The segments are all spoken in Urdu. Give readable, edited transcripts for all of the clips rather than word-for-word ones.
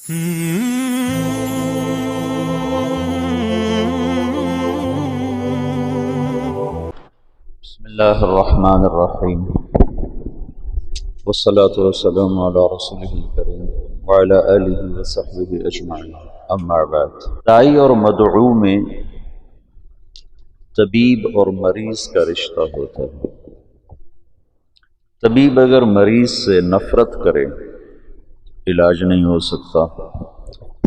بسم اللہ الرحمن الرحیم والصلاة والسلام علی رسولہ الکریم وعلی آلہ وصحبہ اجمعین، اما بعد۔ داعی اور مدعو میں طبیب اور مریض کا رشتہ ہوتا ہے۔ طبیب اگر مریض سے نفرت کرے علاج نہیں ہو سکتا۔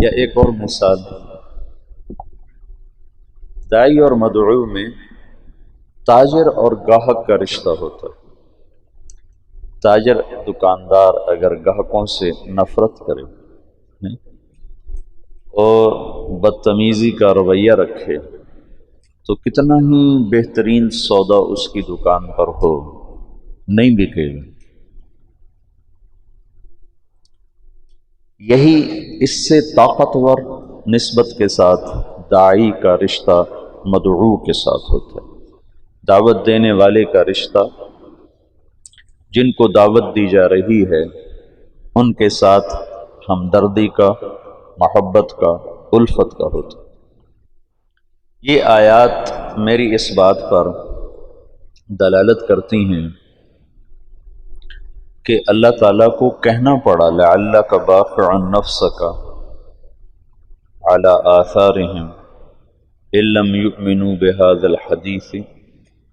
یا ایک اور مثال، داعی اور مدعو میں تاجر اور گاہک کا رشتہ ہوتا ہے۔ تاجر دکاندار اگر گاہکوں سے نفرت کرے اور بدتمیزی کا رویہ رکھے تو کتنا ہی بہترین سودا اس کی دکان پر ہو، نہیں بکے گا۔ یہی اس سے طاقتور نسبت کے ساتھ داعی کا رشتہ مدعو کے ساتھ ہوتا ہے۔ دعوت دینے والے کا رشتہ، جن کو دعوت دی جا رہی ہے ان کے ساتھ ہمدردی کا، محبت کا، الفت کا ہوتا ہے۔ یہ آیات میری اس بات پر دلالت کرتی ہیں کہ اللہ تعالیٰ کو کہنا پڑا لعلک باخع نفسک علی آثارہم ان لم یؤمنوا بہذا الحدیث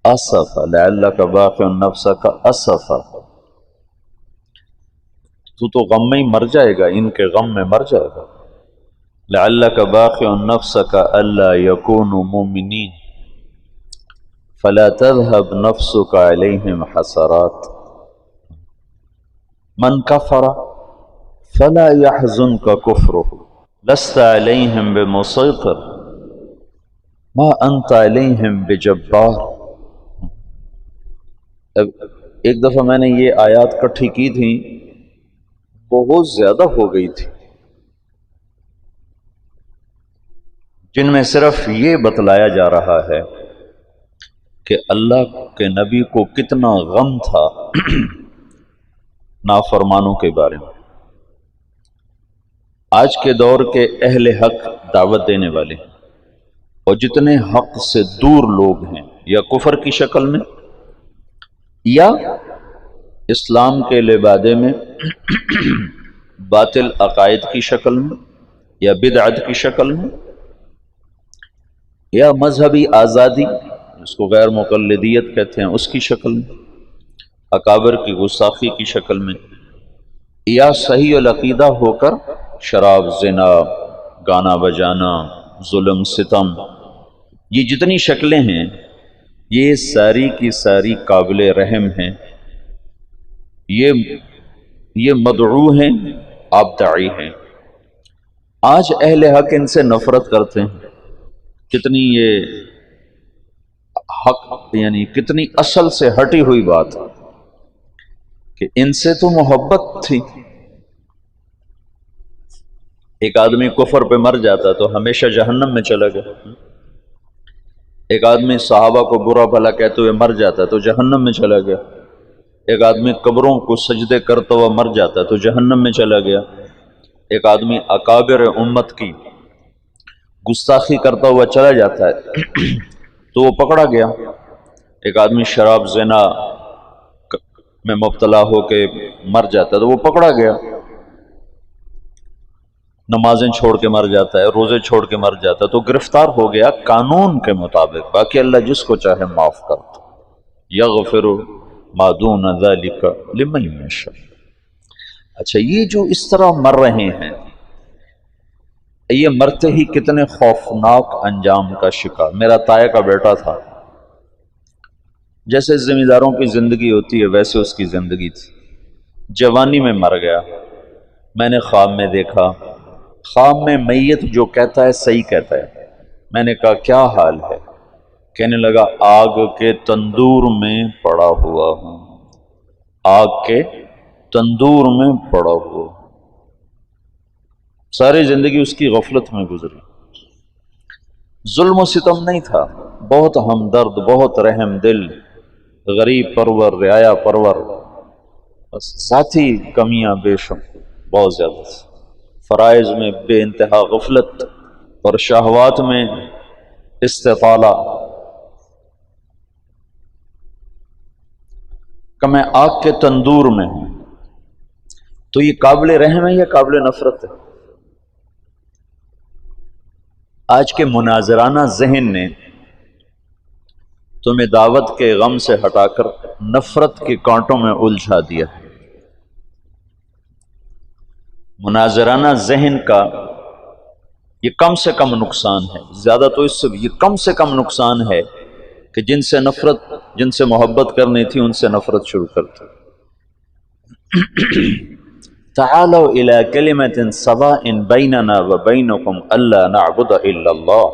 اسفا، لعلک باخع نفسک اسفا، تو غم میں ہی مر جائے گا، ان کے غم میں مر جائے گا۔ لعلک باخع نفسک الا یکونوا مؤمنین فلا تذهب نفسک علیہم حسرات من کفر فلا يحزنک کفرہ لست علیہم بمسیطر ما انت علیہم بجبار۔ ایک دفعہ میں نے یہ آیات کٹھی کی تھی، بہت زیادہ ہو گئی تھی، جن میں صرف یہ بتلایا جا رہا ہے کہ اللہ کے نبی کو کتنا غم تھا نافرمانوں کے بارے میں۔ آج کے دور کے اہل حق دعوت دینے والے اور جتنے حق سے دور لوگ ہیں، یا کفر کی شکل میں یا اسلام کے لبادے میں باطل عقائد کی شکل میں یا بدعت کی شکل میں یا مذہبی آزادی جس کو غیر مقلدیت کہتے ہیں اس کی شکل میں، اکابر کی گستاخی کی شکل میں، یا صحیح العقیدہ ہو کر شراب، زنا، گانا بجانا، ظلم، ستم، یہ جتنی شکلیں ہیں یہ ساری کی ساری قابل رحم ہیں۔ یہ مدعو ہیں، آپ داعی ہیں۔ آج اہل حق ان سے نفرت کرتے ہیں۔ کتنی یہ حق، یعنی کتنی اصل سے ہٹی ہوئی بات کہ ان سے تو محبت تھی۔ ایک آدمی کفر پہ مر جاتا تو ہمیشہ جہنم میں چلا گیا، ایک آدمی صحابہ کو برا بھلا کہتے ہوئے مر جاتا تو جہنم میں چلا گیا، ایک آدمی قبروں کو سجدے کرتا ہوا مر جاتا تو جہنم میں چلا گیا، ایک آدمی اکابر امت کی گستاخی کرتا ہوا چلا جاتا ہے تو وہ پکڑا گیا، ایک آدمی شراب، زنا میں مبتلا ہو کے مر جاتا ہے تو وہ پکڑا گیا، نمازیں چھوڑ کے مر جاتا ہے، روزے چھوڑ کے مر جاتا ہے تو گرفتار ہو گیا قانون کے مطابق۔ باقی اللہ جس کو چاہے معاف کرتا، یغفر ما دون ذلک لمن یشاء۔ اچھا، یہ جو اس طرح مر رہے ہیں، یہ مرتے ہی کتنے خوفناک انجام کا شکار۔ میرا تایا کا بیٹا تھا، جیسے ذمہ داروں کی زندگی ہوتی ہے ویسے اس کی زندگی تھی، جوانی میں مر گیا۔ میں نے خواب میں دیکھا، خواب میں میت جو کہتا ہے صحیح کہتا ہے۔ میں نے کہا کیا حال ہے؟ کہنے لگا آگ کے تندور میں پڑا ہوا ہوں، آگ کے تندور میں پڑا ہوا۔ ساری زندگی اس کی غفلت میں گزری، ظلم و ستم نہیں تھا، بہت ہمدرد، بہت رحم دل، غریب پرور، رعایا پرور، بس ذاتی کمیاں بے شمار بہت زیادہ تھی۔ فرائض میں بے انتہا غفلت اور شہوات میں استطالہ کہ میں آگ کے تندور میں ہوں، تو یہ قابل رحم ہے یا قابل نفرت ہے؟ آج کے مناظرانہ ذہن نے تمہیں دعوت کے غم سے ہٹا کر نفرت کے کانٹوں میں الجھا دیا ہے۔ مناظرانہ ذہن کا یہ کم سے کم نقصان ہے، زیادہ تو اس سے یہ کم سے کم نقصان ہے کہ جن سے نفرت، جن سے محبت کرنی تھی ان سے نفرت شروع کرتے۔ تعالوا الى کلمۃ سواء بیننا وبینکم الا نعبد الا اللہ،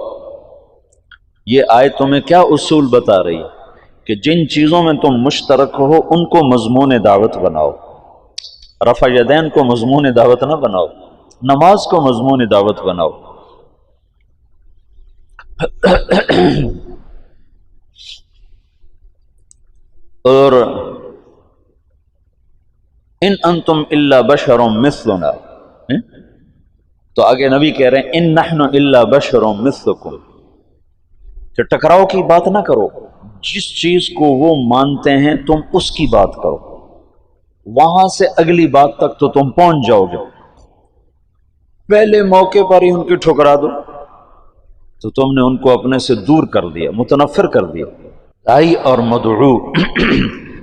یہ آیت تمہیں کیا اصول بتا رہی ہے کہ جن چیزوں میں تم مشترک ہو ان کو مضمون دعوت بناؤ۔ رفع یدین کو مضمون دعوت نہ بناؤ، نماز کو مضمون دعوت بناؤ۔ اور ان انتم الا بشر مثلنا، تو آگے نبی کہہ رہے ہیں ان نحن الا بشر مثلکم، کہ ٹکراؤ کی بات نہ کرو، جس چیز کو وہ مانتے ہیں تم اس کی بات کرو، وہاں سے اگلی بات تک تو تم پہنچ جاؤ گے، پہلے موقع پر ہی ان کی ٹھکرا دو تو تم نے ان کو اپنے سے دور کر دیا، متنفر کر دیا۔ داعی اور مدعو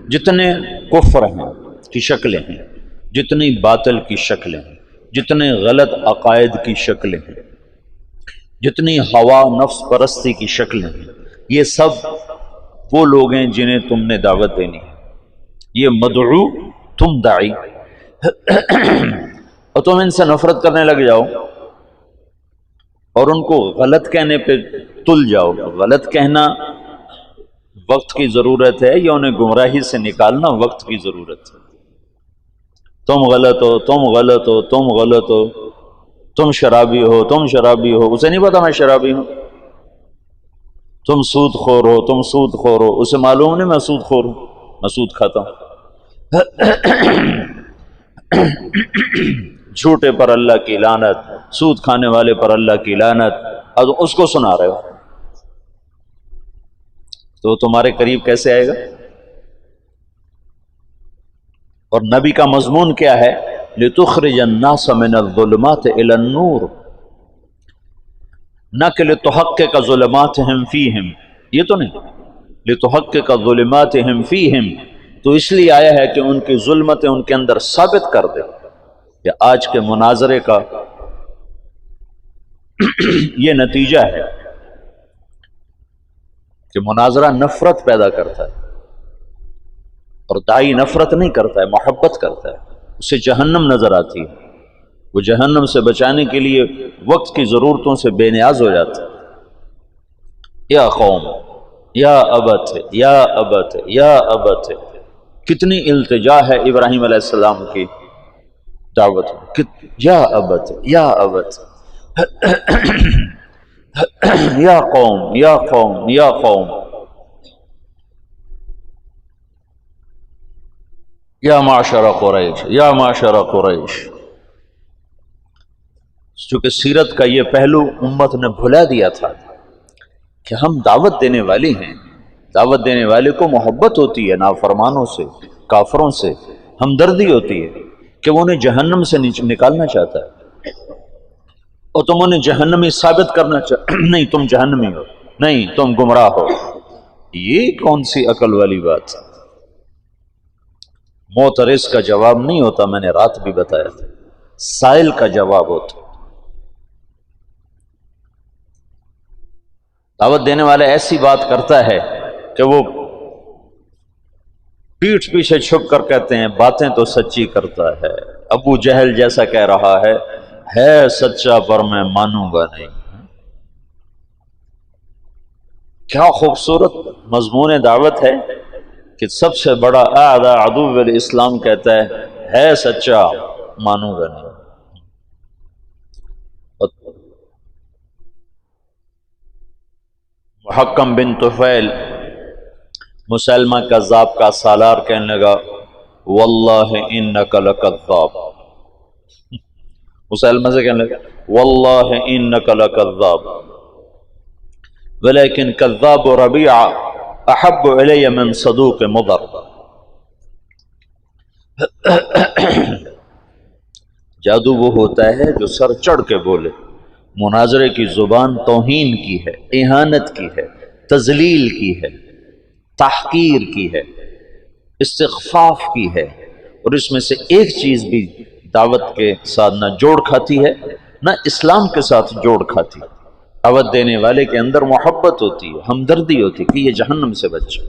جتنے کفر ہیں کی شکلیں ہیں، جتنی باطل کی شکلیں ہیں، جتنے غلط عقائد کی شکلیں ہیں، جتنی ہوا نفس پرستی کی شکلیں ہیں، یہ سب وہ لوگ ہیں جنہیں تم نے دعوت دینی ہے۔ یہ مدعو، تم داعی، اور تم ان سے نفرت کرنے لگ جاؤ اور ان کو غلط کہنے پہ تل جاؤ۔ غلط کہنا وقت کی ضرورت ہے یا انہیں گمراہی سے نکالنا وقت کی ضرورت ہے؟ تم غلط ہو، تم غلط ہو، تم غلط ہو، تم شرابی ہو، تم شرابی ہو، اسے نہیں پتا میں شرابی ہوں۔ تم سود خور ہو، تم سود خور ہو، اسے معلوم نہیں میں سود خور ہوں، میں سود کھاتا ہوں۔ جھوٹے پر اللہ کی لعنت، سود کھانے والے پر اللہ کی لعنت، اور اس کو سنا رہے ہو تو تمہارے قریب کیسے آئے گا؟ اور نبی کا مضمون کیا ہے؟ لِتُخْرِجَ النَّاسَ مِنَ الظُّلُمَاتِ إِلَى النُّورِ، نہ کہ لِتُحَقِّقَ ظُلُمَاتِهِمْ فِيهِمْ، یہ تو نہیں، لِتُحَقِّقَ ظُلُمَاتِهِمْ فِيهِمْ، تو اس لیے آیا ہے کہ ان کی ظلمتیں ان کے اندر ثابت کر دے کہ آج کے مناظرے کا یہ نتیجہ ہے کہ مناظرہ نفرت پیدا کرتا ہے، اور داعی نفرت نہیں کرتا ہے، محبت کرتا ہے، اسے جہنم نظر آتی ہے، وہ جہنم سے بچانے کے لیے وقت کی ضرورتوں سے بے نیاز ہو جاتا ہے۔ یا قوم، یا ابت، یا ابت، یا ابت، کتنی التجا ہے ابراہیم علیہ السلام کی دعوت میں، یا ابت، یا ابت، یا قوم، یا قوم، یا قوم، یا معشر قریش، یا معشر قریش۔ چونکہ سیرت کا یہ پہلو امت نے بھلا دیا تھا کہ ہم دعوت دینے والے ہیں، دعوت دینے والے کو محبت ہوتی ہے نافرمانوں سے، کافروں سے ہمدردی ہوتی ہے کہ وہ انہیں جہنم سے نکالنا چاہتا ہے، اور تم انہیں جہنمی ثابت کرنا نہیں تم جہنمی ہو، نہیں تم گمراہ ہو۔ یہ کون سی عقل والی بات؟ معترض کا جواب نہیں ہوتا، میں نے رات بھی بتایا تھا، سائل کا جواب ہوتا۔ دعوت دینے والے ایسی بات کرتا ہے کہ وہ پیٹھ پیچھے چھپ کر کہتے ہیں باتیں تو سچی کرتا ہے، ابو جہل جیسا کہہ رہا ہے سچا پر میں مانوں گا نہیں۔ کیا خوبصورت مضمون دعوت ہے کہ سب سے بڑا اعداء عدو الاسلام کہتا ہے سچا مانوں گا نہیں۔ محکم بن طفیل مسلمہ کذاب کا سالار کہنے لگا واللہ انک لکذاب، مسلمہ سے کہنے لگا واللہ انک لکذاب ولیکن کذاب ربیعہ احب الی من صدوق مضر. جادو وہ ہوتا ہے جو سر چڑھ کے بولے. مناظرے کی زبان توہین کی ہے، اہانت کی ہے، تذلیل کی ہے، تحقیر کی ہے، استخفاف کی ہے، اور اس میں سے ایک چیز بھی دعوت کے ساتھ نہ جوڑ کھاتی ہے نہ اسلام کے ساتھ جوڑ کھاتی. دعوت دینے والے کے اندر محبت ہوتی ہے، ہمدردی ہوتی ہے کہ یہ جہنم سے بچے.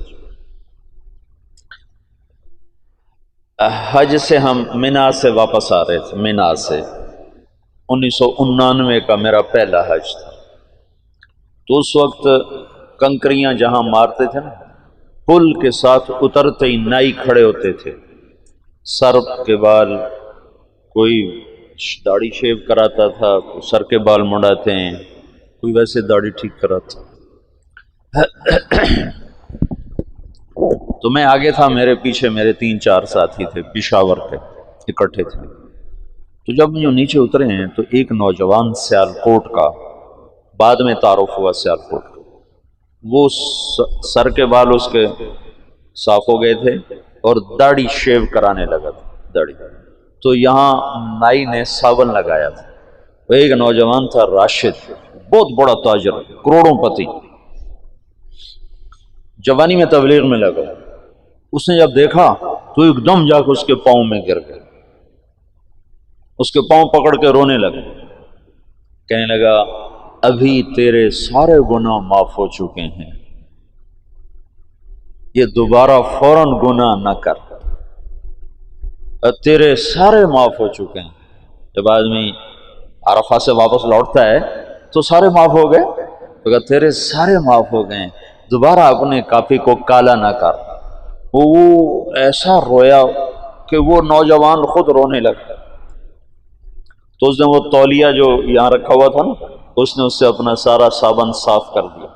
حج سے ہم مینا سے واپس آ رہے تھے. مینا سے 1999 کا میرا پہلا حج تھا. تو اس وقت کنکریاں جہاں مارتے تھے نا، پل کے ساتھ اترتے ہی نائی کھڑے ہوتے تھے، سر کے بال، کوئی داڑھی شیو کراتا تھا، کوئی سر کے بال مڑاتے ہیں، کوئی ویسے داڑھی ٹھیک کراتا. تو میں آگے تھا، میرے پیچھے میرے 3-4 ساتھی تھے پشاور کے، اکٹھے تھے. تو جب یوں نیچے اترے ہیں تو ایک نوجوان سیالکوٹ کا، بعد میں تعارف ہوا سیالکوٹ کا، وہ سر کے بال اس کے صاف ہو گئے تھے اور داڑھی شیو کرانے لگا تھا. داڑھی تو یہاں نائی نے صابن لگایا تھا. وہ ایک نوجوان تھا راشد، بہت بڑا تاجر، کروڑوں پتی، جوانی میں تبلیغ میں لگا. اس نے جب دیکھا تو ایک دم جا کے اس کے پاؤں میں گر گیا، اس کے پاؤں پکڑ کے رونے لگا، کہنے لگا ابھی تیرے سارے گناہ معاف ہو چکے ہیں، یہ دوبارہ فوراً گناہ نہ کر، تیرے سارے معاف ہو چکے ہیں. جب آدمی عرفہ سے واپس لوٹتا ہے تو سارے معاف ہو گئے، تو تیرے سارے معاف ہو گئے، دوبارہ اپنے کافی کو کالا نہ کر. وہ ایسا رویا کہ وہ نوجوان خود رونے لگا. تو اس نے وہ تولیہ جو یہاں رکھا ہوا تھا نا، اس نے اس سے اپنا سارا صابن صاف کر دیا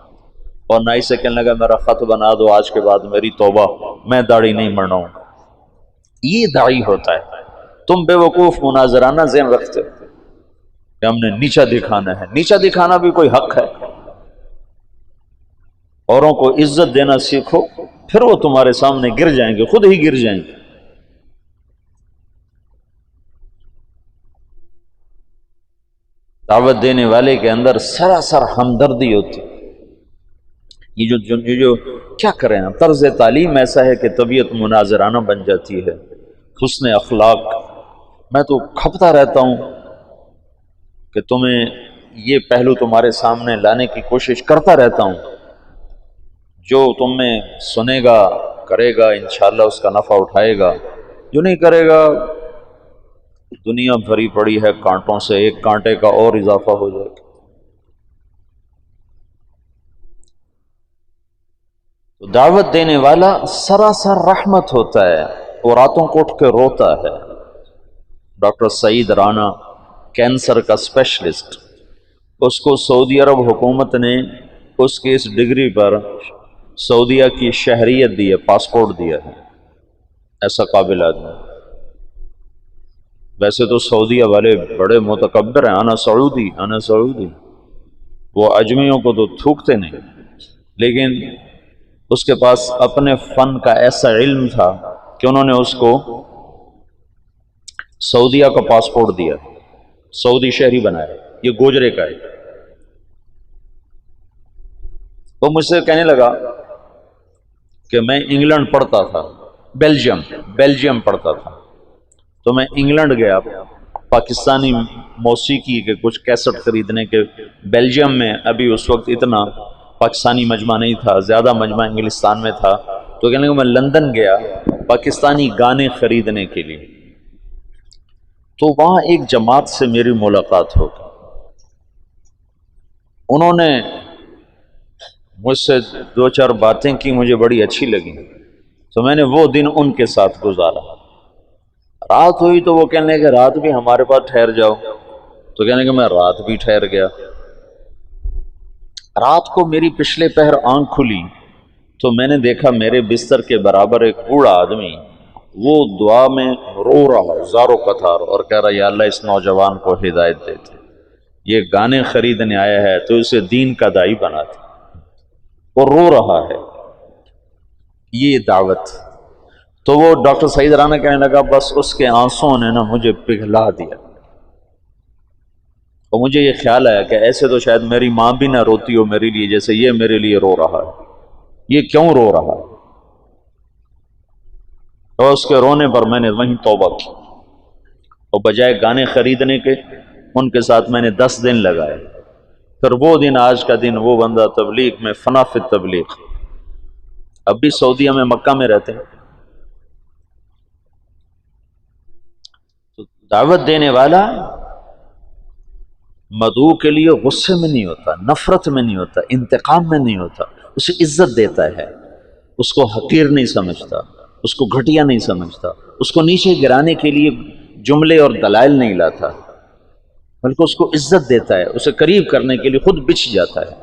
اور نائی سے کہنے لگا میرا خط بنا دو، آج کے بعد میری توبہ، میں داڑھی نہیں منڈاؤں. یہ داعی ہوتا ہے. تم بے وقوف مناظرانہ ذہن رکھتے ہو کہ ہم نے نیچا دکھانا ہے. نیچا دکھانا بھی کوئی حق ہے؟ اوروں کو عزت دینا سیکھو، پھر وہ تمہارے سامنے گر جائیں گے، خود ہی گر جائیں گے. دعوت دینے والے کے اندر سراسر ہمدردی ہوتی. یہ جو کیا کریں، طرز تعلیم ایسا ہے کہ طبیعت مناظرانہ بن جاتی ہے، حسن اخلاق. میں تو کھپتا رہتا ہوں کہ تمہیں یہ پہلو تمہارے سامنے لانے کی کوشش کرتا رہتا ہوں. جو تم میں سنے گا، کرے گا، انشاءاللہ اس کا نفع اٹھائے گا. جو نہیں کرے گا، دنیا بھری پڑی ہے کانٹوں سے، ایک کانٹے کا اور اضافہ ہو جائے گا. تو دعوت دینے والا سراسر رحمت ہوتا ہے، وہ راتوں کو اٹھ کے روتا ہے. ڈاکٹر سعید رانا، کینسر کا اسپیشلسٹ، اس کو سعودی عرب حکومت نے اس کی اس ڈگری پر سعودیہ کی شہریت دی ہے، پاسپورٹ دیا ہے. ایسا قابل آدمی. ویسے تو سعودیہ والے بڑے متکبر ہیں، انا سعودی انا سعودی، وہ اجمیوں کو تو تھوکتے نہیں، لیکن اس کے پاس اپنے فن کا ایسا علم تھا کہ انہوں نے اس کو سعودیہ کا پاسپورٹ دیا، سعودی شہری بنایا. یہ گوجرے کا ہے. وہ مجھ سے کہنے لگا کہ میں انگلینڈ پڑھتا تھا، بیلجیم پڑھتا تھا، تو میں انگلینڈ گیا پاکستانی موسیقی کے کچھ کیسٹ خریدنے کے. بیلجیم میں ابھی اس وقت اتنا پاکستانی مجمع نہیں تھا، زیادہ مجمع انگلستان میں تھا. تو کہنے لگا میں لندن گیا پاکستانی گانے خریدنے کے لیے. تو وہاں ایک جماعت سے میری ملاقات ہو گئی. انہوں نے مجھ سے 2-4 باتیں کی، مجھے بڑی اچھی لگیں، تو میں نے وہ دن ان کے ساتھ گزارا. رات ہوئی تو وہ کہنے کہ رات بھی ہمارے پاس ٹھہر جاؤ. تو کہنے کہ میں رات بھی ٹھہر گیا. رات کو میری پچھلے پہر آنکھ کھلی تو میں نے دیکھا میرے بستر کے برابر ایک بوڑھا آدمی وہ دعا میں رو رہا زارو قطار اور کہہ رہا یا اللہ اس نوجوان کو ہدایت دیتے، یہ گانے خریدنے آیا ہے تو اسے دین کا داعی بنا دے، اور رو رہا ہے، یہ دعوت۔ تو وہ ڈاکٹر سعید رانا کہنے لگا بس اس کے آنسوں نے نا مجھے پگھلا دیا، اور مجھے یہ خیال آیا کہ ایسے تو شاید میری ماں بھی نہ روتی ہو میرے لیے جیسے یہ میرے لیے رو رہا ہے، یہ کیوں رو رہا ہے؟ اور اس کے رونے پر میں نے وہیں توبہ کی، اور بجائے گانے خریدنے کے ان کے ساتھ میں نے 10 دن لگائے۔ پھر وہ دن آج کا دن وہ بندہ تبلیغ میں فنا فی تبلیغ، اب بھی سعودیہ میں مکہ میں رہتے ہیں۔ تو دعوت دینے والا مدعو کے لیے غصے میں نہیں ہوتا، نفرت میں نہیں ہوتا، انتقام میں نہیں ہوتا، اسے عزت دیتا ہے، اس کو حقیر نہیں سمجھتا، اس کو گھٹیا نہیں سمجھتا، اس کو نیچے گرانے کے لیے جملے اور دلائل نہیں لاتا، بلکہ اس کو عزت دیتا ہے، اسے قریب کرنے کے لیے خود بچھ جاتا ہے۔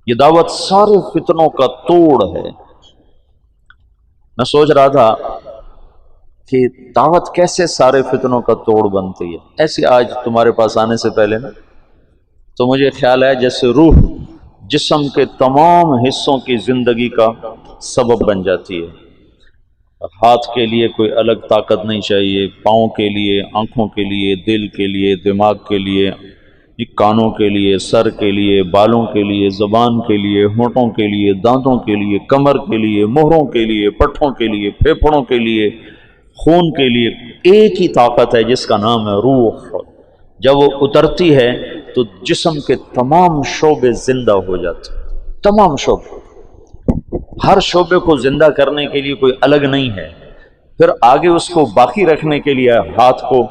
یہ دعوت سارے فتنوں کا توڑ ہے۔ میں سوچ رہا تھا کہ دعوت کیسے سارے فتنوں کا توڑ بنتی ہے۔ ایسے آج تمہارے پاس آنے سے پہلے نا تو مجھے خیال ہے جیسے روح جسم کے تمام حصوں کی زندگی کا سبب بن جاتی ہے۔ ہاتھ کے لیے کوئی الگ طاقت نہیں چاہیے، پاؤں کے لیے، آنکھوں کے لیے، دل کے لیے، دماغ کے لیے، کانوں کے لیے، سر کے لیے، بالوں کے لیے، زبان کے لیے، ہونٹوں کے لیے، دانتوں کے لیے، کمر کے لیے، مہروں کے لیے، پٹھوں کے لیے، پھیپھڑوں کے لیے، خون کے لیے۔ ایک ہی طاقت ہے جس کا نام ہے روح۔ جب وہ اترتی ہے تو جسم کے تمام شعبے زندہ ہو جاتے، تمام شعبے، ہر شعبے کو زندہ کرنے کے لیے کوئی الگ نہیں ہے۔ پھر آگے اس کو باقی رکھنے کے لیے ہاتھ کو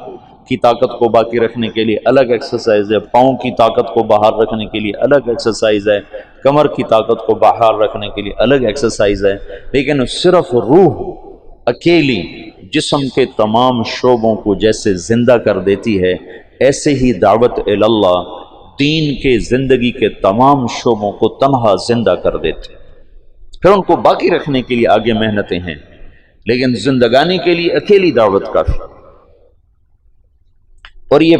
کی طاقت کو باقی رکھنے کے لیے الگ ایکسرسائز ہے، پاؤں کی طاقت کو باہر رکھنے کے لیے الگ ایکسرسائز ہے، کمر کی طاقت کو باہر رکھنے کے لیے الگ ایکسرسائز ہے، لیکن صرف روح اکیلی جسم کے تمام شعبوں کو جیسے زندہ کر دیتی ہے، ایسے ہی دعوت اللہ دین کے زندگی کے تمام شعبوں کو تنہا زندہ کر دیتی۔ پھر ان کو باقی رکھنے کے لیے آگے محنتیں ہیں، لیکن زندگانی کے لیے اکیلی دعوت کافی۔ اور یہ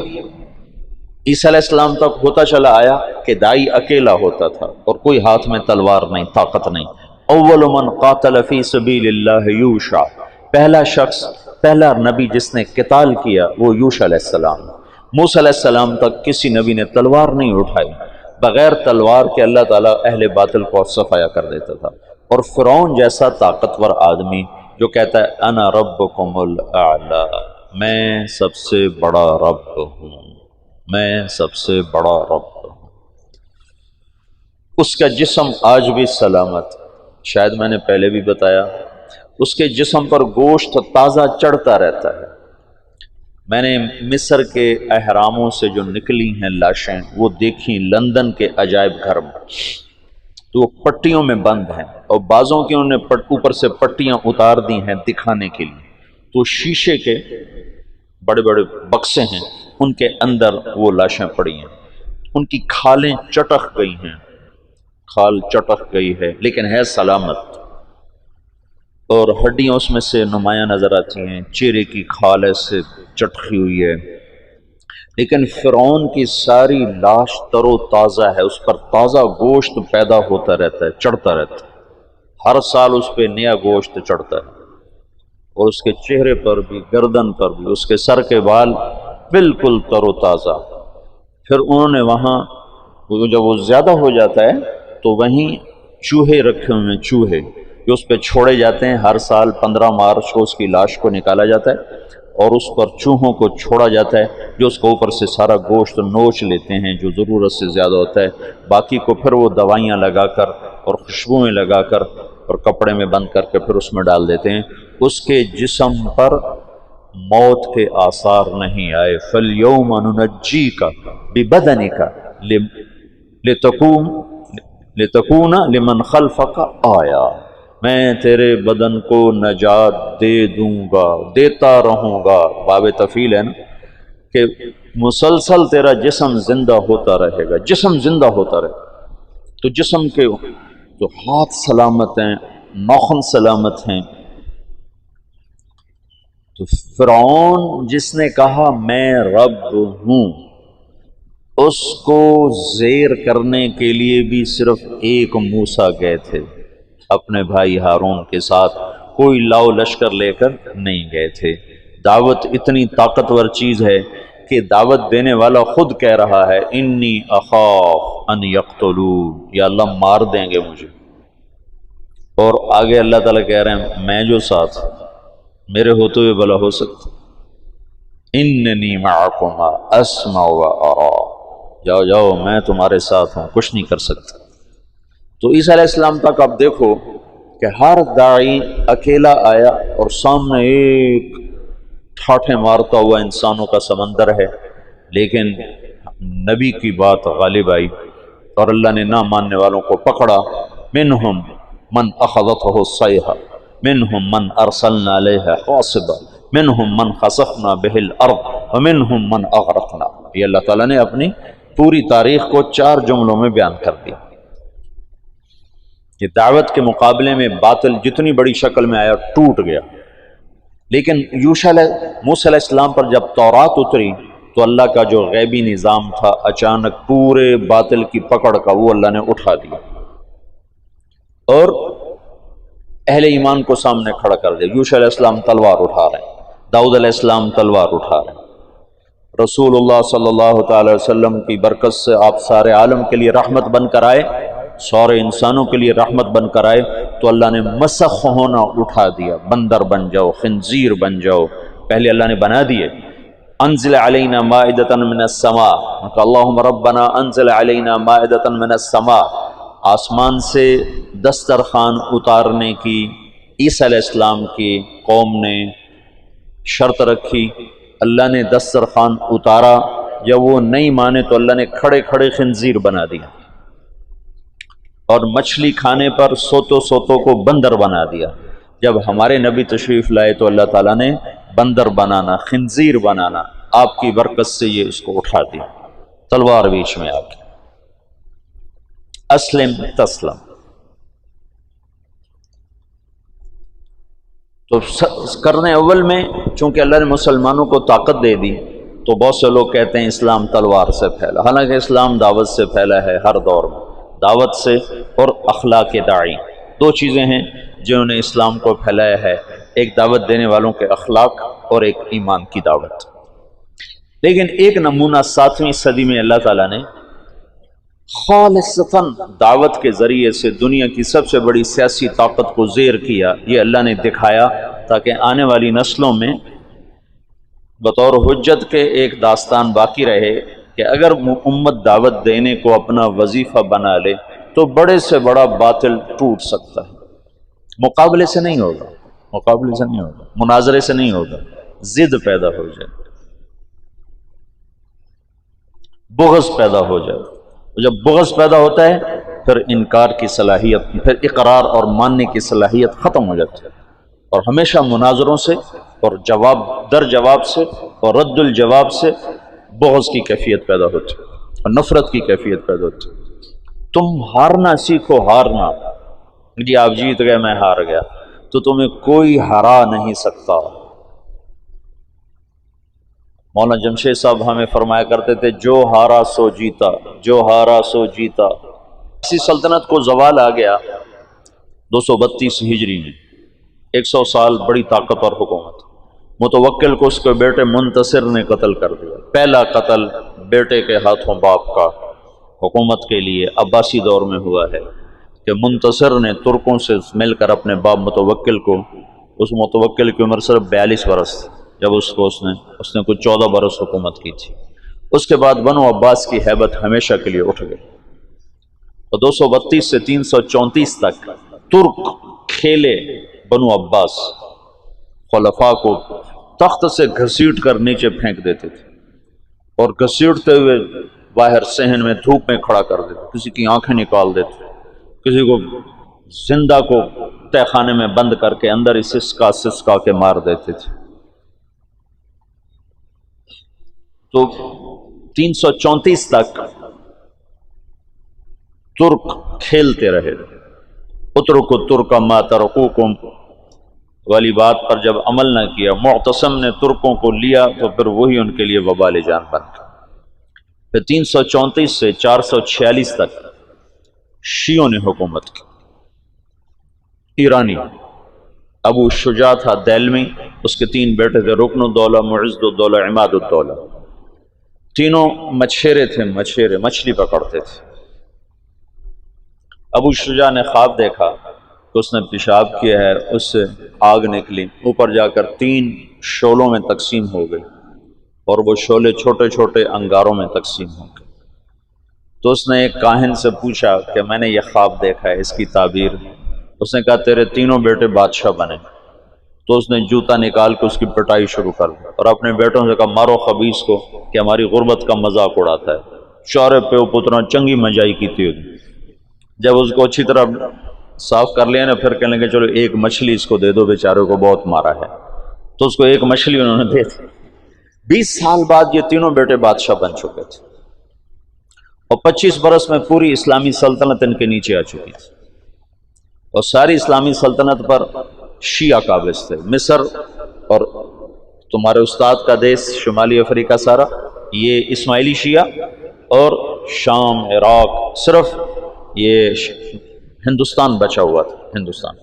عیسیٰ علیہ السلام تک ہوتا چلا آیا کہ دائی اکیلا ہوتا تھا اور کوئی ہاتھ میں تلوار نہیں، طاقت نہیں۔ اول من قاتل فی سبیل اللہ یوشع، پہلا شخص، پہلا نبی جس نے قتال کیا وہ یوشع علیہ السلام۔ موسیٰ علیہ السلام تک کسی نبی نے تلوار نہیں اٹھائی، بغیر تلوار کے اللہ تعالیٰ اہل باطل کو صفایا کر دیتا تھا۔ اور فرعون جیسا طاقتور آدمی جو کہتا ہے انا ربکم الاعلی، میں سب سے بڑا رب ہوں، میں سب سے بڑا رب ہوں، اس کا جسم آج بھی سلامت، شاید میں نے پہلے بھی بتایا، اس کے جسم پر گوشت تازہ چڑھتا رہتا ہے۔ میں نے مصر کے اہراموں سے جو نکلی ہیں لاشیں وہ دیکھیں لندن کے عجائب گھر میں، تو وہ پٹیوں میں بند ہیں، اور بعضوں کی انہوں نے اوپر سے پٹیاں اتار دی ہیں دکھانے کے لیے، تو شیشے کے بڑے بڑے بکسے ہیں، ان کے اندر وہ لاشیں پڑی ہیں، ان کی کھالیں چٹک گئی ہیں، کھال چٹک گئی ہے لیکن ہے سلامت، اور ہڈیاں اس میں سے نمایاں نظر آتی ہیں، چہرے کی کھال ایسے چٹکی ہوئی ہے، لیکن فرعون کی ساری لاش تر و تازہ ہے، اس پر تازہ گوشت پیدا ہوتا رہتا ہے، چڑھتا رہتا ہے، ہر سال اس پہ نیا گوشت چڑھتا ہے، اور اس کے چہرے پر بھی، گردن پر بھی، اس کے سر کے بال بالکل تر و تازہ۔ پھر انہوں نے وہاں جب وہ زیادہ ہو جاتا ہے تو وہیں چوہے رکھے ہوئے ہیں، چوہے جو اس پہ چھوڑے جاتے ہیں، ہر سال 15 مارچ کو اس کی لاش کو نکالا جاتا ہے اور اس پر چوہوں کو چھوڑا جاتا ہے جو اس کو اوپر سے سارا گوشت نوچ لیتے ہیں جو ضرورت سے زیادہ ہوتا ہے، باقی کو پھر وہ دوائیاں لگا کر اور خوشبوئیں لگا کر اور کپڑے میں بند کر کے پھر اس میں ڈال دیتے ہیں۔ اس کے جسم پر موت کے آثار نہیں آئے۔ فَالْيَوْمَ نُنَجِّيكَ بِبَدَنِكَ لِتَكُونَ لِمَنْ خَلْفَكَ آیَةً، میں تیرے بدن کو نجات دے دوں گا، دیتا رہوں گا، باب تفیل ہے نا، کہ مسلسل تیرا جسم زندہ ہوتا رہے گا، جسم زندہ ہوتا رہے گا۔ تو جسم کے جو ہاتھ سلامت ہیں، ناخن سلامت ہیں، تو فرعون جس نے کہا میں رب ہوں، اس کو زیر کرنے کے لیے بھی صرف ایک موسیٰ گئے تھے اپنے بھائی ہارون کے ساتھ، کوئی لاؤ لشکر لے کر نہیں گئے تھے۔ دعوت اتنی طاقتور چیز ہے کہ دعوت دینے والا خود کہہ رہا ہے انی اخاف ان یقتلون، یا اللہ مار دیں گے مجھے، اور آگے اللہ تعالیٰ کہہ رہے ہیں میں جو ساتھ میرے ہوتے ہوئے بلا ہو سکتا، اننی معکما اسمع و ارا، جاؤ جاؤ میں تمہارے ساتھ ہوں، کچھ نہیں کر سکتا۔ تو عیسیٰ علیہ السلام تک آپ دیکھو کہ ہر داعی اکیلا آیا اور سامنے ایک ٹھاٹھے مارتا ہوا انسانوں کا سمندر ہے، لیکن نبی کی بات غالب آئی اور اللہ نے نہ ماننے والوں کو پکڑا۔ منہم من اخذتہ الصیحہ منہم من ارسلنا علیہ حاصبا منہم من خسفنا بہ الارض ومنہم من اغرقنا۔ یہ اللہ تعالیٰ نے اپنی پوری تاریخ کو 4 جملوں میں بیان کر دیا کہ دعوت کے مقابلے میں باطل جتنی بڑی شکل میں آیا ٹوٹ گیا، لیکن موسیٰ علیہ السلام پر جب تورات اتری تو اللہ کا جو غیبی نظام تھا اچانک پورے باطل کی پکڑ کا وہ اللہ نے اٹھا دیا اور اہل ایمان کو سامنے کھڑا کر دیا۔ موسیٰ علیہ السلام تلوار اٹھا رہے ہیں، داؤد علیہ السلام تلوار اٹھا رہے ہیں، رسول اللہ صلی اللہ تعالی وسلم کی برکت سے آپ سارے عالم کے لیے رحمت بن کر آئے، سارے انسانوں کے لیے رحمت بن کر آئے، تو اللہ نے مسخ ہونا اٹھا دیا، بندر بن جاؤ، خنزیر بن جاؤ، پہلے اللہ نے بنا دیے۔ انزل علینا مائدۃ من السماء، اللہم ربنا انزل علینا مائدۃ من السماء، آسمان سے دسترخوان اتارنے کی عیسیٰ علیہ السلام کی قوم نے شرط رکھی، اللہ نے دسترخوان اتارا، جب وہ نہیں مانے تو اللہ نے کھڑے کھڑے خنزیر بنا دیا، اور مچھلی کھانے پر سوتوں کو بندر بنا دیا۔ جب ہمارے نبی تشریف لائے تو اللہ تعالیٰ نے بندر بنانا، خنزیر بنانا، آپ کی برکت سے یہ اس کو اٹھا دیا، تلوار بیچ میں آ گئی۔ اسلم تسلم۔ تو کرنے اول میں چونکہ اللہ نے مسلمانوں کو طاقت دے دی تو بہت سے لوگ کہتے ہیں اسلام تلوار سے پھیلا، حالانکہ اسلام دعوت سے پھیلا ہے، ہر دور میں دعوت سے اور اخلاق داعی، 2 چیزیں ہیں جنہوں نے اسلام کو پھیلایا ہے، ایک دعوت دینے والوں کے اخلاق اور ایک ایمان کی دعوت۔ لیکن ایک نمونہ 7ویں صدی میں اللہ تعالیٰ نے خالصتاً دعوت کے ذریعے سے دنیا کی سب سے بڑی سیاسی طاقت کو زیر کیا، یہ اللہ نے دکھایا تاکہ آنے والی نسلوں میں بطور حجت کے ایک داستان باقی رہے کہ اگر امت دعوت دینے کو اپنا وظیفہ بنا لے تو بڑے سے بڑا باطل ٹوٹ سکتا ہے، مقابلے سے نہیں ہوگا، مقابلے سے نہیں ہوگا، مناظرے سے نہیں ہوگا، ضد پیدا ہو جائے، بغض پیدا ہو جائے، جب بغض پیدا ہوتا ہے پھر انکار کی صلاحیت، پھر اقرار اور ماننے کی صلاحیت ختم ہو جاتی ہے، اور ہمیشہ مناظروں سے اور جواب در جواب سے اور رد الجواب سے بغض کی کیفیت پیدا ہوتی ہے اور نفرت کی کیفیت پیدا ہوتی ہے۔ تم ہارنا سیکھو، ہارنا، جی آپ جیت گئے میں ہار گیا، تو تمہیں کوئی ہرا نہیں سکتا۔ مولانا جمشید صاحب ہمیں فرمایا کرتے تھے جو ہارا سو جیتا، جو ہارا سو جیتا۔ اسی سلطنت کو زوال آ گیا 232 ہجری میں، 100 سال بڑی طاقتور حکومت، متوکل کو اس کے بیٹے منتصر نے قتل کر دیا، پہلا قتل بیٹے کے ہاتھوں باپ کا حکومت کے لیے عباسی دور میں ہوا ہے کہ منتصر نے ترکوں سے مل کر اپنے باپ متوکل کو، اس متوکل کی عمر صرف 42 برس جب اس نے کچھ 14 برس حکومت کی تھی، اس کے بعد بنو عباس کی ہیبت ہمیشہ کے لیے اٹھ گئی، اور 232 سے 334 تک ترک کھیلے بنو عباس، خلفاء کو تخت سے گھسیٹ کر نیچے پھینک دیتے تھے اور گھسیٹتے ہوئے باہر صحن میں دھوپ میں کھڑا کر دیتے، کسی کی آنکھیں نکال دیتے، کسی کو زندہ کو تہ خانے میں بند کر کے اندر ہی سسکا کے مار دیتے تھے۔ تو 334 تک ترک کھیلتے رہے، اترکوا ترک ما ترکوکم، والی بات پر جب عمل نہ کیا، معتصم نے ترکوں کو لیا تو پھر وہی ان کے لیے وبال جان بن گیا۔ پھر 334 سے 446 تک شیعوں نے حکومت کی۔ ایرانی ابو شجاع تھا دیلمی، اس کے 3 بیٹے تھے، رکن الدولہ، معز الدولہ، عماد الدولہ۔ تینوں مچھیرے تھے، مچھلی پکڑتے تھے۔ ابو شجاع نے خواب دیکھا کہ اس نے پیشاب کیا ہے، اس سے آگ نکلی، اوپر جا کر 3 شعلوں میں تقسیم ہو گئی، اور وہ شعلے چھوٹے چھوٹے انگاروں میں تقسیم ہو گئے۔ تو اس نے ایک کاہن سے پوچھا کہ میں نے یہ خواب دیکھا ہے، اس کی تعبیر۔ اس نے کہا تیرے تینوں بیٹے بادشاہ بنے۔ تو اس نے جوتا نکال کے اس کی پٹائی شروع کر دی، اور اپنے بیٹوں سے کہا مارو خبیث کو کہ ہماری غربت کا مذاق اڑاتا ہے۔ چارے پہ پترا چنگی مجائی کی تھی۔ جب اس کو اچھی طرح صاف کر لیا نا، پھر کہنے لگے چلو ایک مچھلی اس کو دے دو، بیچارے کو بہت مارا ہے۔ تو اس کو ایک مچھلی انہوں نے دے دی۔ 20 سال بعد یہ تینوں بیٹے بادشاہ بن چکے تھے، اور 25 برس میں پوری اسلامی سلطنت ان کے نیچے آ چکی تھی، اور ساری اسلامی سلطنت پر شیعہ قابض تھے۔ مصر اور تمہارے استاد کا دیش شمالی افریقہ سارا یہ اسماعیلی شیعہ، اور شام، عراق، صرف یہ ہندوستان بچا ہوا تھا۔ ہندوستان،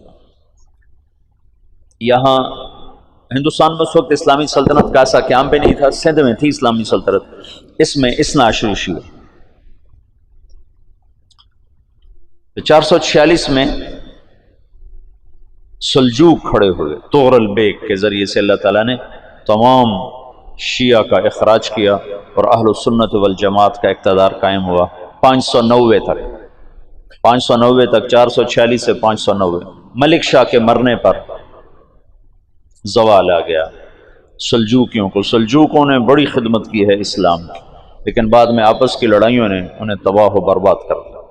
یہاں ہندوستان میں اس وقت اسلامی سلطنت کا ایسا قیام پہ نہیں تھا۔ سندھ میں تھی اسلامی سلطنت، اس میں اثنا عشری شیعہ۔ 446 میں سلجوق کھڑے ہوئے، طغرل بیگ کے ذریعے سے اللہ تعالیٰ نے تمام شیعہ کا اخراج کیا، اور اہل السنت والجماعت کا اقتدار قائم ہوا 590 تک۔ 590 تک، 446 سے 590۔ ملک شاہ کے مرنے پر زوال آ گیا سلجوقیوں کو۔ سلجوقوں نے بڑی خدمت کی ہے اسلام کی، لیکن بعد میں آپس کی لڑائیوں نے انہیں تباہ و برباد کر دیا۔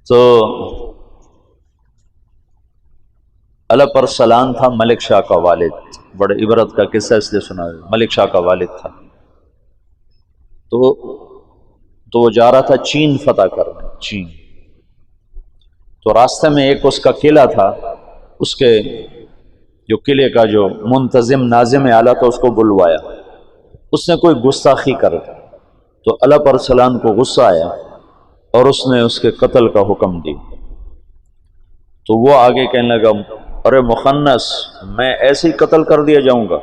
تو علپ ارسلان تھا ملک شاہ کا والد، بڑے عبرت کا قصہ اس لیے سنا ہے، ملک شاہ کا والد تھا۔ تو وہ جا رہا تھا چین فتح کرنے، چین۔ تو راستے میں ایک اس کا قلعہ تھا، اس کے جو قلعے کا جو منتظم ناظم اعلیٰ تھا اس کو بلوایا، اس نے کوئی گستاخی کر دی، تو علپ ارسلان کو غصہ آیا اور اس نے اس کے قتل کا حکم دی۔ تو وہ آگے کہنے لگا ارے مخنث، میں ایسے ہی قتل کر دیا جاؤں گا؟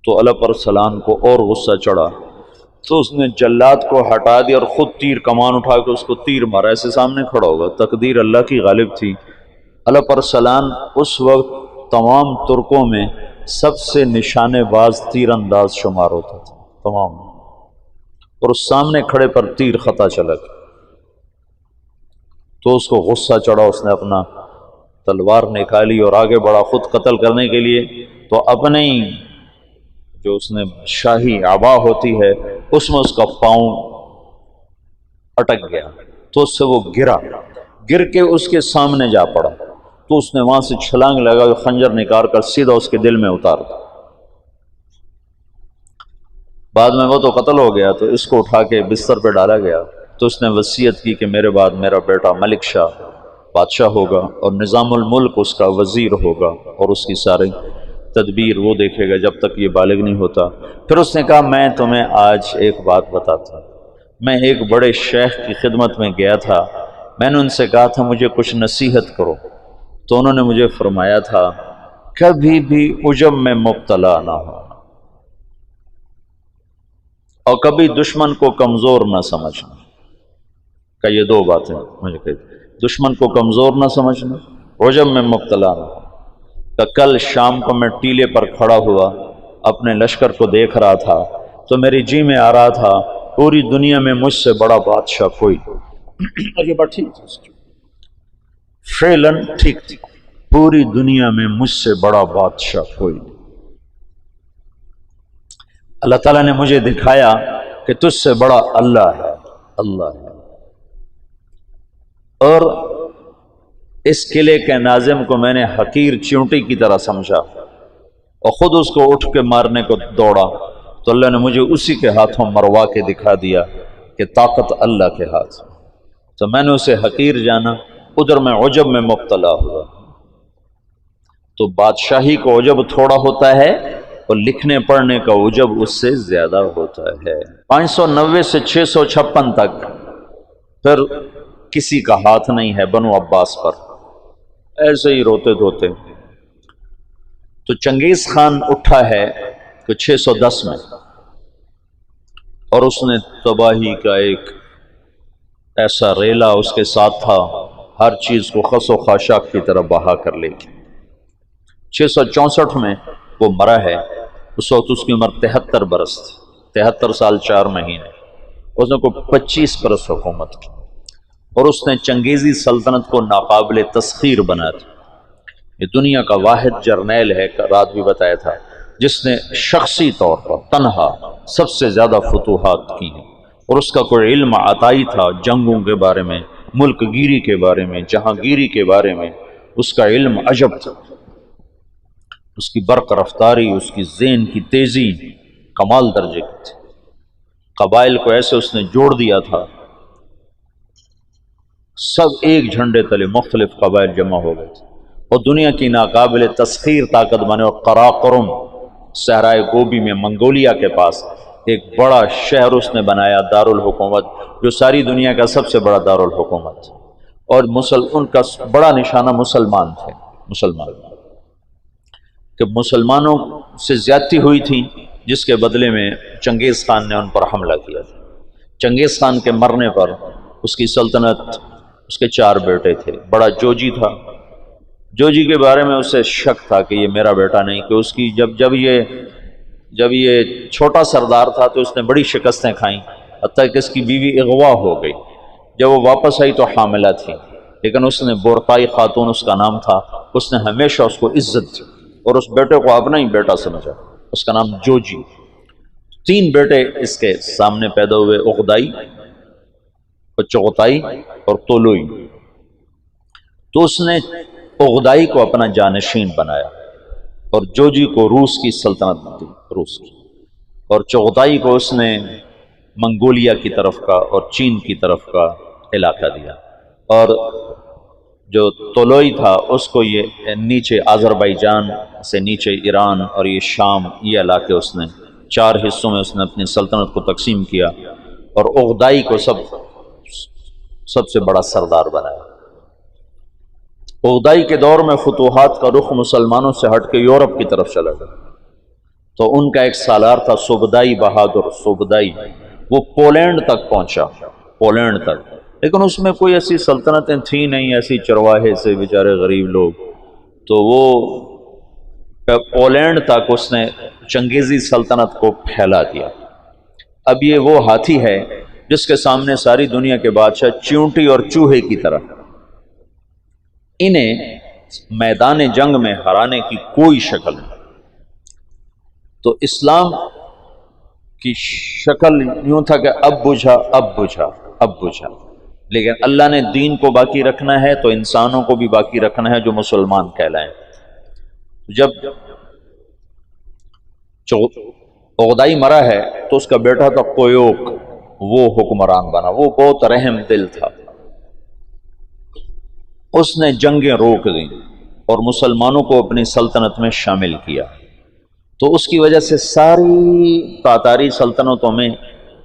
تو علپ ارسلان کو اور غصہ چڑھا، تو اس نے جلاد کو ہٹا دیا اور خود تیر کمان اٹھا کے اس کو تیر مارا، ایسے سامنے کھڑا ہوگا۔ تقدیر اللہ کی غالب تھی۔ علپ ارسلان اس وقت تمام ترکوں میں سب سے نشانے باز تیر انداز شمار ہوتا تھا تمام، اور اس سامنے کھڑے پر تیر خطا چلا گیا۔ تو اس کو غصہ چڑھا، اس نے اپنا تلوار نکالی اور آگے بڑھا خود قتل کرنے کے لیے۔ تو اپنے ہی جو اس نے شاہی عبا ہوتی ہے اس میں اس کا پاؤں اٹک گیا، تو اس سے وہ گر کے اس کے سامنے جا پڑا، تو اس نے وہاں سے چھلانگ لگا، خنجر نکال کر سیدھا اس کے دل میں اتار دیا۔ بعد میں وہ تو قتل ہو گیا، تو اس کو اٹھا کے بستر پہ ڈالا گیا۔ تو اس نے وصیت کی کہ میرے بعد میرا بیٹا ملک شاہ بادشاہ ہوگا، اور نظام الملک اس کا وزیر ہوگا، اور اس کی ساری تدبیر وہ دیکھے گا جب تک یہ بالغ نہیں ہوتا۔ پھر اس نے کہا میں تمہیں آج ایک بات بتاتا ہوں، میں ایک بڑے شیخ کی خدمت میں گیا تھا، میں نے ان سے کہا تھا مجھے کچھ نصیحت کرو، تو انہوں نے مجھے فرمایا تھا کبھی بھی عجب میں مبتلا نہ ہو، اور کبھی دشمن کو کمزور نہ سمجھنا۔ کہ یہ 2 باتیں مجھے کہی، دشمن کو کمزور نہ سمجھنا، عجب میں مبتلا نہ ہو۔ کہ کل شام کو میں ٹیلے پر کھڑا ہوا، اپنے لشکر کو دیکھ رہا تھا، تو میری جی میں آ رہا تھا پوری دنیا میں مجھ سے بڑا بادشاہ کوئی اور یہ بات ٹھیک تھی، فعلاً ٹھیک تھی، پوری دنیا میں مجھ سے بڑا بادشاہ کوئی۔ اللہ تعالیٰ نے مجھے دکھایا کہ تجھ سے بڑا اللہ ہے، اللہ ہے۔ اور اس قلعے کے ناظم کو میں نے حقیر چیونٹی کی طرح سمجھا، اور خود اس کو اٹھ کے مارنے کو دوڑا، تو اللہ نے مجھے اسی کے ہاتھوں مروا کے دکھا دیا کہ طاقت اللہ کے ہاتھ، تو میں نے اسے حقیر جانا، ادھر میں عجب میں مبتلا ہوا۔ تو بادشاہی کا عجب تھوڑا ہوتا ہے اور لکھنے پڑھنے کا عجب اس سے زیادہ ہوتا ہے۔ 590 سے 656 تک پھر کسی کا ہاتھ نہیں ہے بنو عباس پر، ایسے ہی روتے دھوتے۔ تو چنگیز خان اٹھا ہے کہ 610 میں، اور اس نے تباہی کا ایک ایسا ریلا اس کے ساتھ تھا، ہر چیز کو خس و خاشاک کی طرح بہا کر لے گی۔ 664 میں وہ مرا ہے، اس وقت اس کی عمر 73 برس تھی، 73 سال 4 مہینے۔ اس نے کوئی 25 برس حکومت کی، اور اس نے چنگیزی سلطنت کو ناقابل تسخیر بنا دیا۔ یہ دنیا کا واحد جرنیل ہے، رات بھی بتایا تھا، جس نے شخصی طور پر تنہا سب سے زیادہ فتوحات کی ہیں، اور اس کا کوئی علم عطائی تھا جنگوں کے بارے میں، ملک گیری کے بارے میں، جہاں گیری کے بارے میں، اس کا علم عجب تھا، اس کی برق رفتاری، اس کی ذہن کی تیزی کمال درجے کی تھی۔ قبائل کو ایسے اس نے جوڑ دیا تھا، سب ایک جھنڈے تلے مختلف قبائل جمع ہو گئے تھے، اور دنیا کی ناقابل تسخیر طاقت بنے۔ اور قراقرم صحرائے گوبی میں منگولیا کے پاس ایک بڑا شہر اس نے بنایا، دارالحکومت، جو ساری دنیا کا سب سے بڑا دارالحکومت، اور ان کا بڑا نشانہ مسلمان تھے، مسلمان، کہ مسلمانوں سے زیادتی ہوئی تھی، جس کے بدلے میں چنگیز خان نے ان پر حملہ کیا تھا۔ چنگیز خان کے مرنے پر اس کی سلطنت، اس کے 4 بیٹے تھے، بڑا جوجی تھا، جوجی کے بارے میں اسے شک تھا کہ یہ میرا بیٹا نہیں، کہ اس کی جب یہ چھوٹا سردار تھا تو اس نے بڑی شکستیں کھائیں، حتیٰ کہ اس کی بیوی اغوا ہو گئی۔ جب وہ واپس آئی تو حاملہ تھی، لیکن اس نے بورتائی خاتون اس کا نام تھا، اس نے ہمیشہ اس کو عزت دی اور اس بیٹے کو اپنا ہی بیٹا سمجھا، اس کا نام جوجی۔ 3 بیٹے اس کے سامنے پیدا ہوئے، اغدائی اور چغتائی اور طولوئی۔ تو اس نے اغدائی کو اپنا جانشین بنایا، اور جوجی کو روس کی سلطنت دی، روس کی، اور چغتائی کو اس نے منگولیا کی طرف کا اور چین کی طرف کا علاقہ دیا، اور جو طولوئی تھا اس کو یہ نیچے آذربائیجان سے نیچے ایران اور یہ شام، یہ علاقے اس نے 4 حصوں میں اس نے اپنی سلطنت کو تقسیم کیا، اور اغدائی کو سب سے بڑا سردار بنایا۔ اغدائی کے دور میں فتوحات کا رخ مسلمانوں سے ہٹ کے یورپ کی طرف چلا گیا، تو ان کا ایک سالار تھا سوبدائی بہادر، سوبدائی، وہ پولینڈ تک پہنچا، پولینڈ تک، لیکن اس میں کوئی ایسی سلطنتیں تھیں نہیں، ایسی چرواہے سے بیچارے غریب لوگ، تو وہ پولینڈ تک اس نے چنگیزی سلطنت کو پھیلا دیا۔ اب یہ وہ ہاتھی ہے جس کے سامنے ساری دنیا کے بادشاہ چیونٹی اور چوہے کی طرح، انہیں میدان جنگ میں ہرانے کی کوئی شکل نہیں۔ تو اسلام کی شکل یوں تھا کہ اب بجھا، اب بجھا، اب بجھا، لیکن اللہ نے دین کو باقی رکھنا ہے تو انسانوں کو بھی باقی رکھنا ہے جو مسلمان کہلائیں۔ جب اغدائی مرا ہے تو اس کا بیٹا تھا قیوق، وہ حکمران بنا، وہ بہت رحم دل تھا، اس نے جنگیں روک دیں اور مسلمانوں کو اپنی سلطنت میں شامل کیا، تو اس کی وجہ سے ساری تاتاری سلطنتوں میں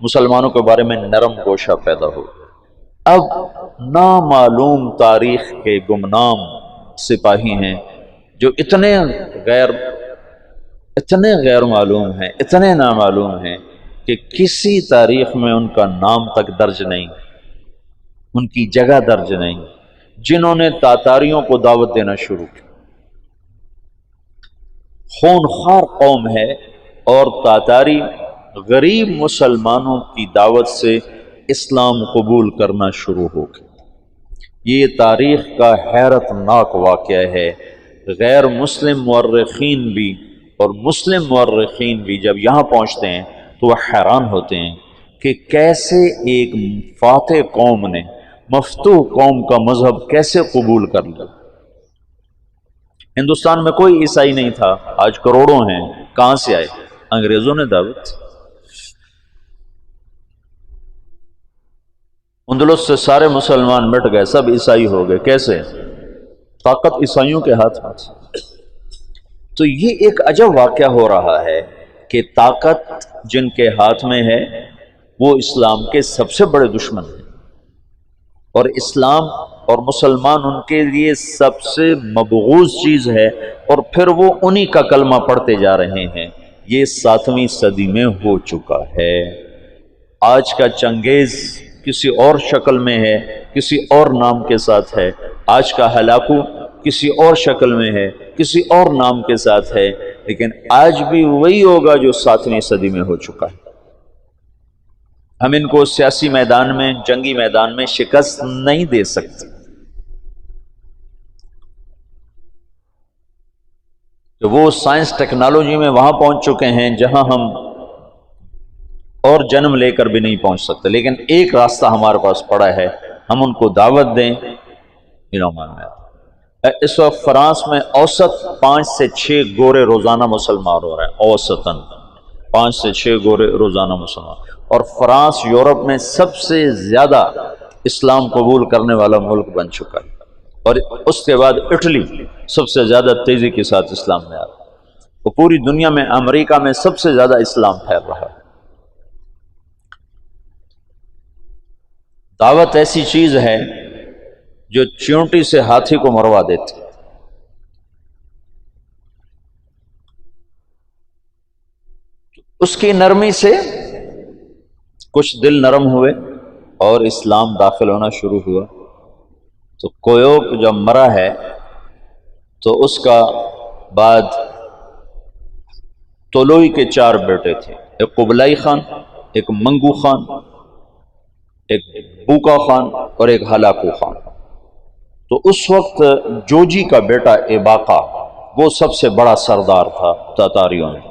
مسلمانوں کے بارے میں نرم گوشہ پیدا ہو۔ اب نامعلوم تاریخ کے گمنام سپاہی ہیں جو اتنے غیر معلوم ہیں، اتنے نامعلوم ہیں کہ کسی تاریخ میں ان کا نام تک درج نہیں، ان کی جگہ درج نہیں، جنہوں نے تاتاریوں کو دعوت دینا شروع کی۔ خونخوار قوم ہے، اور تاتاری غریب مسلمانوں کی دعوت سے اسلام قبول کرنا شروع ہو گئے۔ یہ تاریخ کا حیرت ناک واقعہ ہے۔ غیر مسلم مورخین بھی اور مسلم مورخین بھی جب یہاں پہنچتے ہیں تو وہ حیران ہوتے ہیں کہ کیسے ایک فاتح قوم نے مفتوح قوم کا مذہب کیسے قبول کر لیا۔ ہندوستان میں کوئی عیسائی نہیں تھا، آج کروڑوں ہیں، کہاں سے آئے؟ انگریزوں نے دعوت۔ اندلس سے سارے مسلمان مٹ گئے، سب عیسائی ہو گئے، کیسے؟ طاقت عیسائیوں کے ہاتھ میں تھی۔ تو یہ ایک عجب واقعہ ہو رہا ہے کہ طاقت جن کے ہاتھ میں ہے وہ اسلام کے سب سے بڑے دشمن ہیں، اور اسلام اور مسلمان ان کے لیے سب سے مبغوض چیز ہے، اور پھر وہ انہی کا کلمہ پڑھتے جا رہے ہیں۔ یہ 7ویں صدی میں ہو چکا ہے۔ آج کا چنگیز کسی اور شکل میں ہے، کسی اور نام کے ساتھ ہے، آج کا ہلاکو کسی اور شکل میں ہے، کسی اور نام کے ساتھ ہے، لیکن آج بھی وہی ہوگا جو 7ویں صدی میں ہو چکا ہے۔ ہم ان کو سیاسی میدان میں، جنگی میدان میں شکست نہیں دے سکتے، کہ وہ سائنس ٹیکنالوجی میں وہاں پہنچ چکے ہیں جہاں ہم اور جنم لے کر بھی نہیں پہنچ سکتے، لیکن ایک راستہ ہمارے پاس پڑا ہے، ہم ان کو دعوت دیں۔ اس وقت فرانس میں اوسط 5 سے 6 گورے روزانہ مسلمان ہو رہے ہیں، اوسطاً 5 سے 6 گورے روزانہ مسلمان، اور فرانس یورپ میں سب سے زیادہ اسلام قبول کرنے والا ملک بن چکا ہے، اور اس کے بعد اٹلی سب سے زیادہ تیزی کے ساتھ اسلام میں آ رہا ہے، وہ پوری دنیا میں امریکہ میں سب سے زیادہ اسلام پھیل رہا ہے۔ دعوت ایسی چیز ہے جو چیونٹی سے ہاتھی کو مروا دیتی، اس کی نرمی سے کچھ دل نرم ہوئے اور اسلام داخل ہونا شروع ہوا۔ تو کویوک جب مرا ہے تو اس کا بعد طولوئی کے 4 بیٹے تھے، ایک قبلائی خان، ایک منگو خان، ایک بوکا خان اور ایک ہلاکو خان۔ تو اس وقت جوجی کا بیٹا ایباقا وہ سب سے بڑا سردار تھا تاتاریوں میں،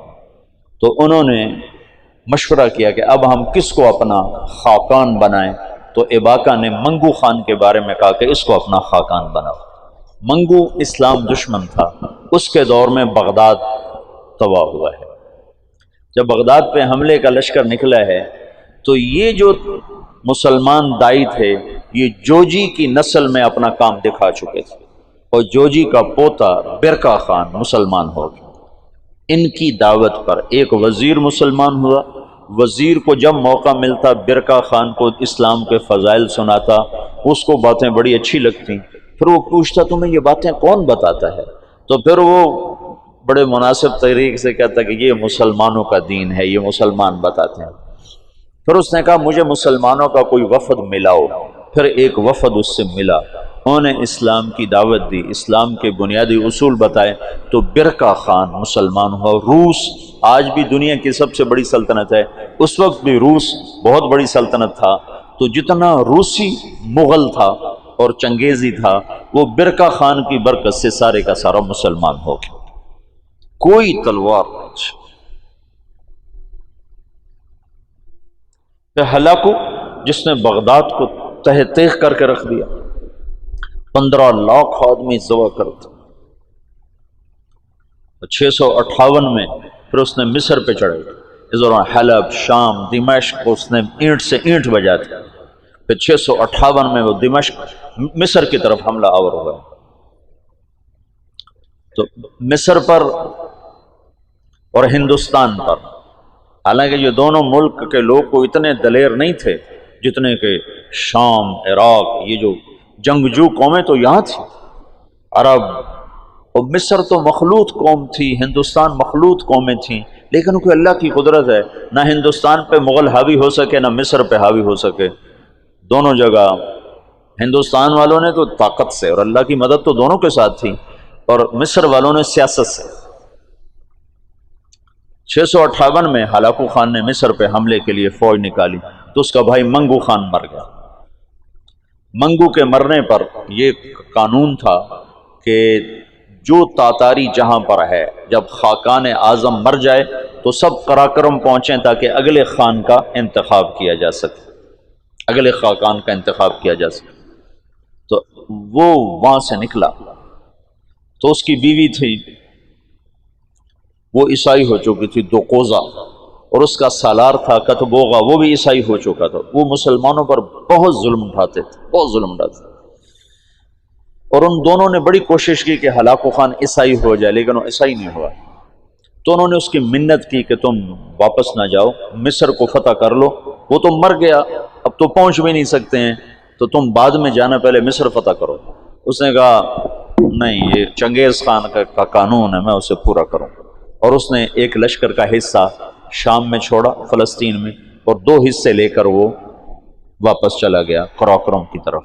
تو انہوں نے مشورہ کیا کہ اب ہم کس کو اپنا خاقان بنائیں، تو ایباقا نے منگو خان کے بارے میں کہا کہ اس کو اپنا خاقان بناؤ۔ منگو اسلام دشمن تھا، اس کے دور میں بغداد تباہ ہوا ہے۔ جب بغداد پہ حملے کا لشکر نکلا ہے تو یہ جو مسلمان دائی تھے یہ جوجی کی نسل میں اپنا کام دکھا چکے تھے، اور جوجی کا پوتا برکا خان مسلمان ہو گیا۔ ان کی دعوت پر ایک وزیر مسلمان ہوا، وزیر کو جب موقع ملتا برکا خان کو اسلام کے فضائل سناتا، اس کو باتیں بڑی اچھی لگتی، پھر وہ پوچھتا تمہیں یہ باتیں کون بتاتا ہے، تو پھر وہ بڑے مناسب طریقے سے کہتا کہ یہ مسلمانوں کا دین ہے، یہ مسلمان بتاتے ہیں۔ پھر اس نے کہا مجھے مسلمانوں کا کوئی وفد ملاؤ، پھر ایک وفد اس سے ملا، انہوں نے اسلام کی دعوت دی، اسلام کے بنیادی اصول بتائے، تو برکا خان مسلمان ہوا۔ روس آج بھی دنیا کی سب سے بڑی سلطنت ہے، اس وقت بھی روس بہت بڑی سلطنت تھا، تو جتنا روسی مغل تھا اور چنگیزی تھا وہ برکا خان کی برکت سے سارے کا سارا مسلمان ہو گیا، کوئی تلوار نہیں۔ ہلاکو جس نے بغداد کو تہ تیغ کر کے رکھ دیا، 15 لاکھ آدمی ذبح کرتے، 658 میں پھر اس نے مصر پہ چڑھے، اس دوران حلب، شام، دمشق کو اس نے اینٹ سے اینٹ بجاتی، پھر 658 میں وہ دمشق مصر کی طرف حملہ آور ہوا۔ تو مصر پر اور ہندوستان پر، حالانکہ یہ دونوں ملک کے لوگ کو اتنے دلیر نہیں تھے جتنے کہ شام، عراق، یہ جو جنگجو قومیں تو یہاں تھی، عرب، اور مصر تو مخلوط قوم تھی، ہندوستان مخلوط قومیں تھیں، لیکن کوئی اللہ کی قدرت ہے، نہ ہندوستان پہ مغل حاوی ہو سکے نہ مصر پہ حاوی ہو سکے، دونوں جگہ ہندوستان والوں نے تو طاقت سے، اور اللہ کی مدد تو دونوں کے ساتھ تھی، اور مصر والوں نے سیاست سے۔ 658 میں ہلاکو خان نے مصر پہ حملے کے لیے فوج نکالی تو اس کا بھائی منگو خان مر گیا۔ منگو کے مرنے پر یہ قانون تھا کہ جو تاتاری جہاں پر ہے جب خاقان اعظم مر جائے تو سب قراقرم پہنچیں تاکہ اگلے خان کا انتخاب کیا جا سکے، اگلے خاقان کا انتخاب کیا جا سکے۔ تو وہ وہاں سے نکلا، تو اس کی بیوی تھی وہ عیسائی ہو چکی تھی، دوقوزا، اور اس کا سالار تھا کتبوغا، وہ بھی عیسائی ہو چکا تھا۔ وہ مسلمانوں پر بہت ظلم اٹھاتے تھے، بہت ظلم اٹھاتے تھے۔ اور ان دونوں نے بڑی کوشش کی کہ ہلاکو خان عیسائی ہو جائے، لیکن وہ عیسائی نہیں ہوا۔ تو انہوں نے اس کی منت کی کہ تم واپس نہ جاؤ، مصر کو فتح کر لو، وہ تو مر گیا، اب تو پہنچ بھی نہیں سکتے ہیں، تو تم بعد میں جانا، پہلے مصر فتح کرو۔ اس نے کہا نہیں، یہ چنگیز خان کا قانون ہے، میں اسے پورا کروں۔ اور اس نے ایک لشکر کا حصہ شام میں چھوڑا، فلسطین میں، اور 2 حصے لے کر وہ واپس چلا گیا قراقرم کی طرف۔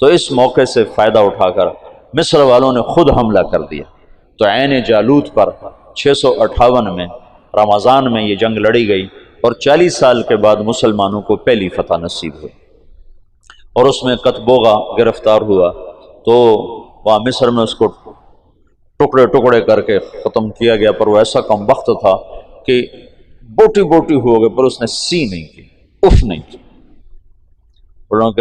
تو اس موقع سے فائدہ اٹھا کر مصر والوں نے خود حملہ کر دیا۔ تو عین جالوت پر 658 میں رمضان میں یہ جنگ لڑی گئی، اور 40 سال کے بعد مسلمانوں کو پہلی فتح نصیب ہوئی، اور اس میں قطبوغا گرفتار ہوا۔ تو وہاں مصر میں اس کو ٹکڑے ٹکڑے کر کے ختم کیا گیا، پر وہ ایسا کم وقت تھا کہ بوٹی بوٹی ہو گئے، پر اس نے سی نہیں کی، اف نہیں کی۔ انہوں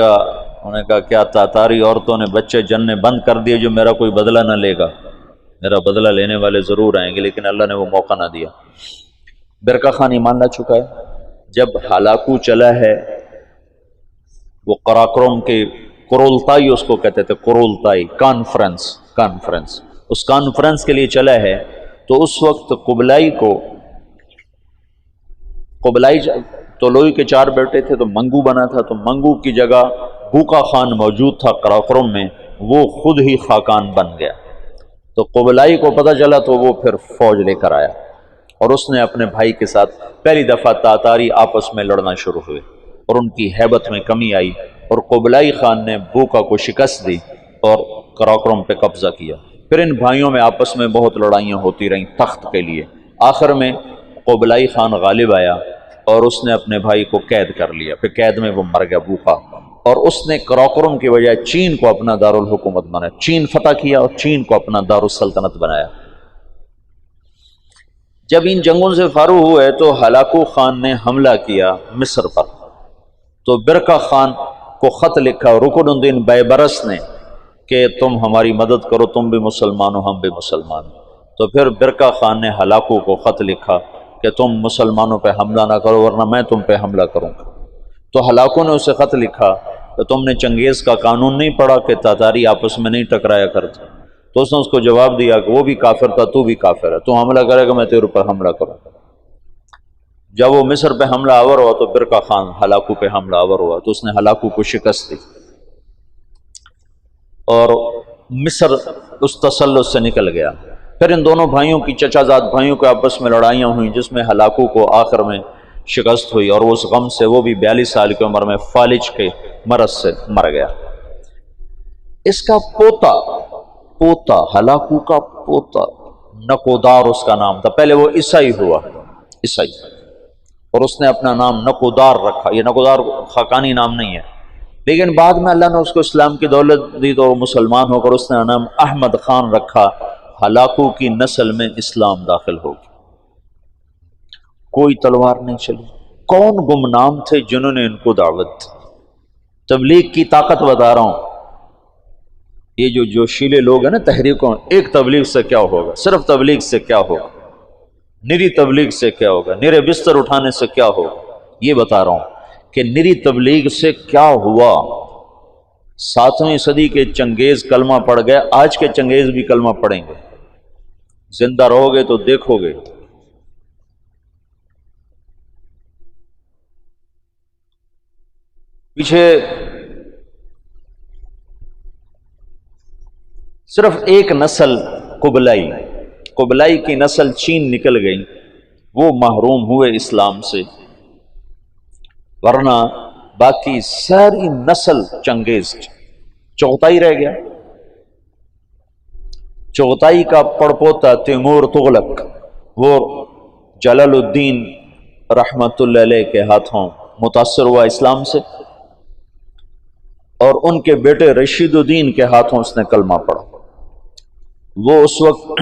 نے کہا کیا تاتاری عورتوں نے بچے جننے بند کر دیے جو میرا کوئی بدلہ نہ لے گا؟ میرا بدلہ لینے والے ضرور آئیں گے، لیکن اللہ نے وہ موقع نہ دیا۔ برقع خان ایمان لا چکا ہے۔ جب ہلاکو چلا ہے، وہ قراقرم کے قرولتائی اس کو کہتے تھے، قرولتائی کانفرنس، اس کانفرنس کے لیے چلا ہے، تو اس وقت قبلائی طولوئی کے 4 بیٹے تھے، تو منگو بنا تھا، تو منگو کی جگہ بوقا خان موجود تھا قراقرم میں، وہ خود ہی خاقان بن گیا۔ تو قبلائی کو پتہ چلا، تو وہ پھر فوج لے کر آیا، اور اس نے اپنے بھائی کے ساتھ پہلی دفعہ تاتاری آپس میں لڑنا شروع ہوئے، اور ان کی ہیبت میں کمی آئی، اور قبلائی خان نے بوقا کو شکست دی اور قراقرم پہ قبضہ کیا۔ پھر ان بھائیوں میں آپس میں بہت لڑائیاں ہوتی رہیں تخت کے لیے۔ آخر میں قبلائی خان غالب آیا، اور اس نے اپنے بھائی کو قید کر لیا، پھر قید میں وہ مر گیا بوقا، اور اس نے قراقرم کی بجائے چین کو اپنا دارالحکومت بنایا، چین فتح کیا اور چین کو اپنا دارالسلطنت بنایا۔ جب ان جنگوں سے فارغ ہوئے تو ہلاکو خان نے حملہ کیا مصر پر، تو برقع خان کو خط لکھا رکن الدین بیبرس نے کہ تم ہماری مدد کرو، تم بھی مسلمان ہو، ہم بھی مسلمان۔ تو پھر برقع خان نے ہلاکو کو خط لکھا کہ تم مسلمانوں پہ حملہ نہ کرو، ورنہ میں تم پہ حملہ کروں گا۔ تو ہلاکو نے اسے خط لکھا کہ تم نے چنگیز کا قانون نہیں پڑھا کہ تاتاری آپس میں نہیں ٹکرایا کرتے؟ تو اس نے اس کو جواب دیا کہ وہ بھی کافر تھا، تو بھی کافر ہے، تو حملہ کرے گا میں تیرے اوپر حملہ کروں۔ جب وہ مصر پہ حملہ آور ہوا تو برقع خان ہلاکو پہ حملہ آور ہوا، تو اس نے ہلاکو کو شکست دی، اور مصر اس تسلط سے نکل گیا۔ پھر ان دونوں بھائیوں کی، چچا زاد بھائیوں کے آپس میں لڑائیاں ہوئیں، جس میں ہلاکو کو آخر میں شکست ہوئی، اور اس غم سے وہ بھی 42 سال کی عمر میں فالج کے مرض سے مر گیا۔ اس کا پوتا ہلاکو کا پوتا نکودار اس کا نام تھا، پہلے وہ عیسائی ہوا، عیسائی، اور اس نے اپنا نام نکودار رکھا۔ یہ نکودار خاقانی نام نہیں ہے، لیکن بعد میں اللہ نے اس کو اسلام کی دولت دی تو وہ مسلمان ہو کر اس نے نام احمد خان رکھا۔ ہلاکو کی نسل میں اسلام داخل ہو گیا، کوئی تلوار نہیں چلی۔ کون گمنام تھے جنہوں نے ان کو دعوت دی؟ تبلیغ کی طاقت بتا رہا ہوں۔ یہ جو جوشیلے لوگ ہیں نا تحریکوں، ایک تبلیغ سے کیا ہوگا، صرف تبلیغ سے کیا ہوگا، نری تبلیغ سے کیا ہوگا، نرے بستر اٹھانے سے کیا ہوگا، یہ بتا رہا ہوں کہ نری تبلیغ سے کیا ہوا۔ 7ویں صدی کے چنگیز کلمہ پڑھ گئے، آج کے چنگیز بھی کلمہ پڑھیں گے، زندہ رہو گے تو دیکھو گے۔ پیچھے صرف ایک نسل قبلائی کی نسل چین نکل گئی، وہ محروم ہوئے اسلام سے، ورنہ باقی ساری نسل چنگیز چغتائی رہ گیا۔ چغتائی کا پڑپوتا تیمور تغلق، وہ جلال الدین رحمت اللہ علیہ کے ہاتھوں متاثر ہوا اسلام سے، اور ان کے بیٹے رشید الدین کے ہاتھوں اس نے کلمہ پڑھا۔ وہ اس وقت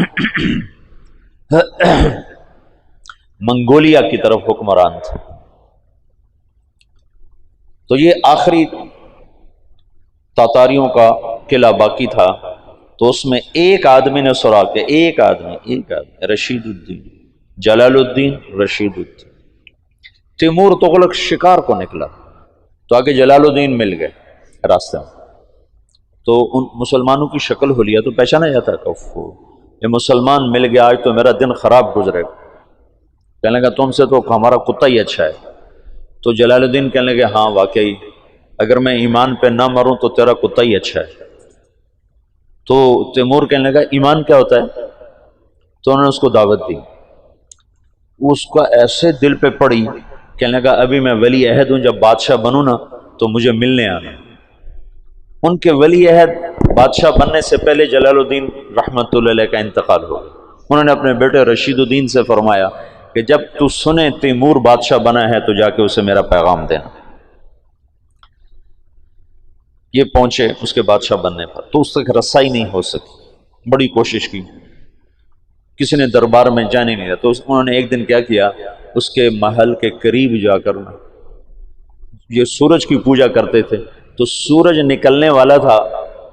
منگولیا کی طرف حکمران تھے۔ تو یہ آخری تاتاریوں کا قلعہ باقی تھا، تو اس میں ایک آدمی نے سراغ کیا، ایک آدمی رشید الدین، جلال الدین رشید الدین۔ تیمور تغلق شکار کو نکلا، تو آگے جلال الدین مل گئے راستے میں، تو ان مسلمانوں کی شکل ہو لیا تو پہچانا جاتا کہ یہ مسلمان مل گیا، آج تو میرا دن خراب گزرے گا۔ کہنے لگا تم سے تو ہمارا کتا ہی اچھا ہے۔ تو جلال الدین کہنے لگے ہاں واقعی، اگر میں ایمان پہ نہ مروں تو تیرا کتا ہی اچھا ہے۔ تو تیمور کہنے لگا ایمان کیا ہوتا ہے؟ تو انہوں نے اس کو دعوت دی، اس کا ایسے دل پہ پڑی، کہنے لگا ابھی میں ولی عہد ہوں، جب بادشاہ بنوں نا تو مجھے ملنے آنا۔ ان کے ولی عہد بادشاہ بننے سے پہلے جلال الدین رحمت اللہ علیہ کا انتقال ہو گیا۔ انہوں نے اپنے بیٹے رشید الدین سے فرمایا کہ جب تو سنے تیمور بادشاہ بنا ہے تو جا کے اسے میرا پیغام دینا۔ یہ پہنچے اس کے بادشاہ بننے پر، تو اس تک رسائی نہیں ہو سکی، بڑی کوشش کی، کسی نے دربار میں جانے نہیں دیا۔ تو انہوں نے ایک دن کیا کیا، اس کے محل کے قریب جا کر یہ سورج کی پوجا کرتے تھے، تو سورج نکلنے والا تھا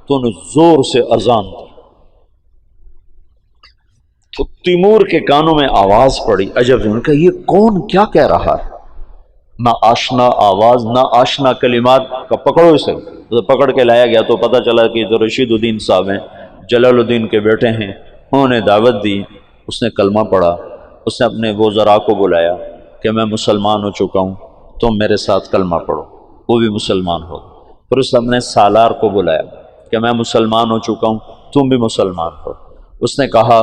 تو انہوں زور سے اذان دی، تو تیمور کے کانوں میں آواز پڑی، عجب سے، ان کا یہ کون کیا کہہ رہا ہے؟ نہ آشنا آواز نہ آشنا کلمات کا، پکڑو اسے۔ تو پکڑ کے لایا گیا تو پتہ چلا کہ جو رشید الدین صاحب ہیں، جلال الدین کے بیٹے ہیں، انہوں نے دعوت دی، اس نے کلمہ پڑھا، اس نے اپنے وزراء کو بلایا کہ میں مسلمان ہو چکا ہوں، تم میرے ساتھ کلمہ پڑھو، وہ بھی مسلمان ہو۔ پھر اس نے اپنے سالار کو بلایا کہ میں مسلمان ہو چکا ہوں، تم بھی مسلمان ہو۔ اس نے کہا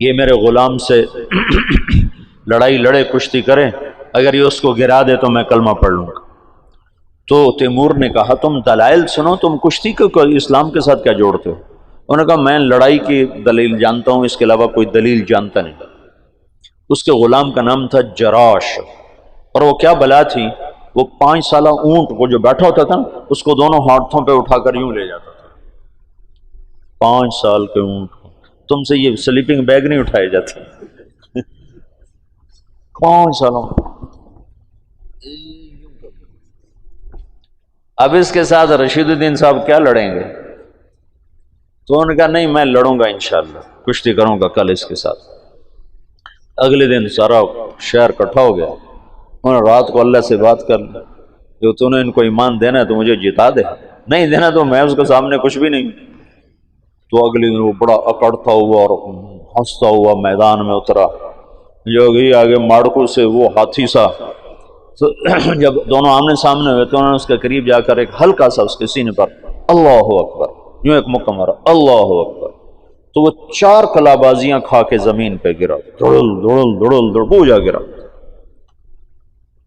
یہ میرے غلام سے لڑائی لڑے، کشتی کرے، اگر یہ اس کو گرا دے تو میں کلمہ پڑھ لوں گا۔ تو تیمور نے کہا تم دلائل سنو، تم کشتی کو اسلام کے ساتھ کیا جوڑتے ہو؟ انہوں نے کہا میں لڑائی کی دلیل جانتا ہوں، اس کے علاوہ کوئی دلیل جانتا نہیں۔ اس کے غلام کا نام تھا جراش، اور وہ کیا بلا تھی، وہ 5 سالہ اونٹ کو جو بیٹھا ہوتا تھا اس کو دونوں ہاتھوں پہ اٹھا کر یوں لے جاتا تھا۔ 5 سال کے اونٹ کو، تم سے یہ سلیپنگ بیگ نہیں اٹھائے جاتے 5 سالوں۔ اب اس کے ساتھ رشید الدین صاحب کیا لڑیں گے؟ تو انہوں نے کہا نہیں میں لڑوں گا انشاءاللہ، کشتی کروں گا کل اس کے ساتھ۔ اگلے دن سارا شہر اکٹھا ہو گیا، انہوں نے رات کو اللہ سے بات کر لی، جو تو نے ان کو ایمان دینا ہے تو مجھے جتا دے، نہیں دینا تو میں اس کے سامنے کچھ بھی نہیں۔ تو اگلے دن وہ بڑا اکڑتا ہوا اور ہنستا ہوا میدان میں اترا، جو گئی آگے ماڑکو سے وہ ہاتھی سا۔ تو جب دونوں آمنے سامنے ہوئے تو انہوں نے اس کے قریب جا کر ایک ہلکا سا اس کے سینے پر اللہ اکبر یوں ایک مکہ مارا، اللہ اکبر، تو وہ 4 کلابازیاں کھا کے زمین پہ گرا، دڑل دڑل دڑل دڑ پوجا گرا۔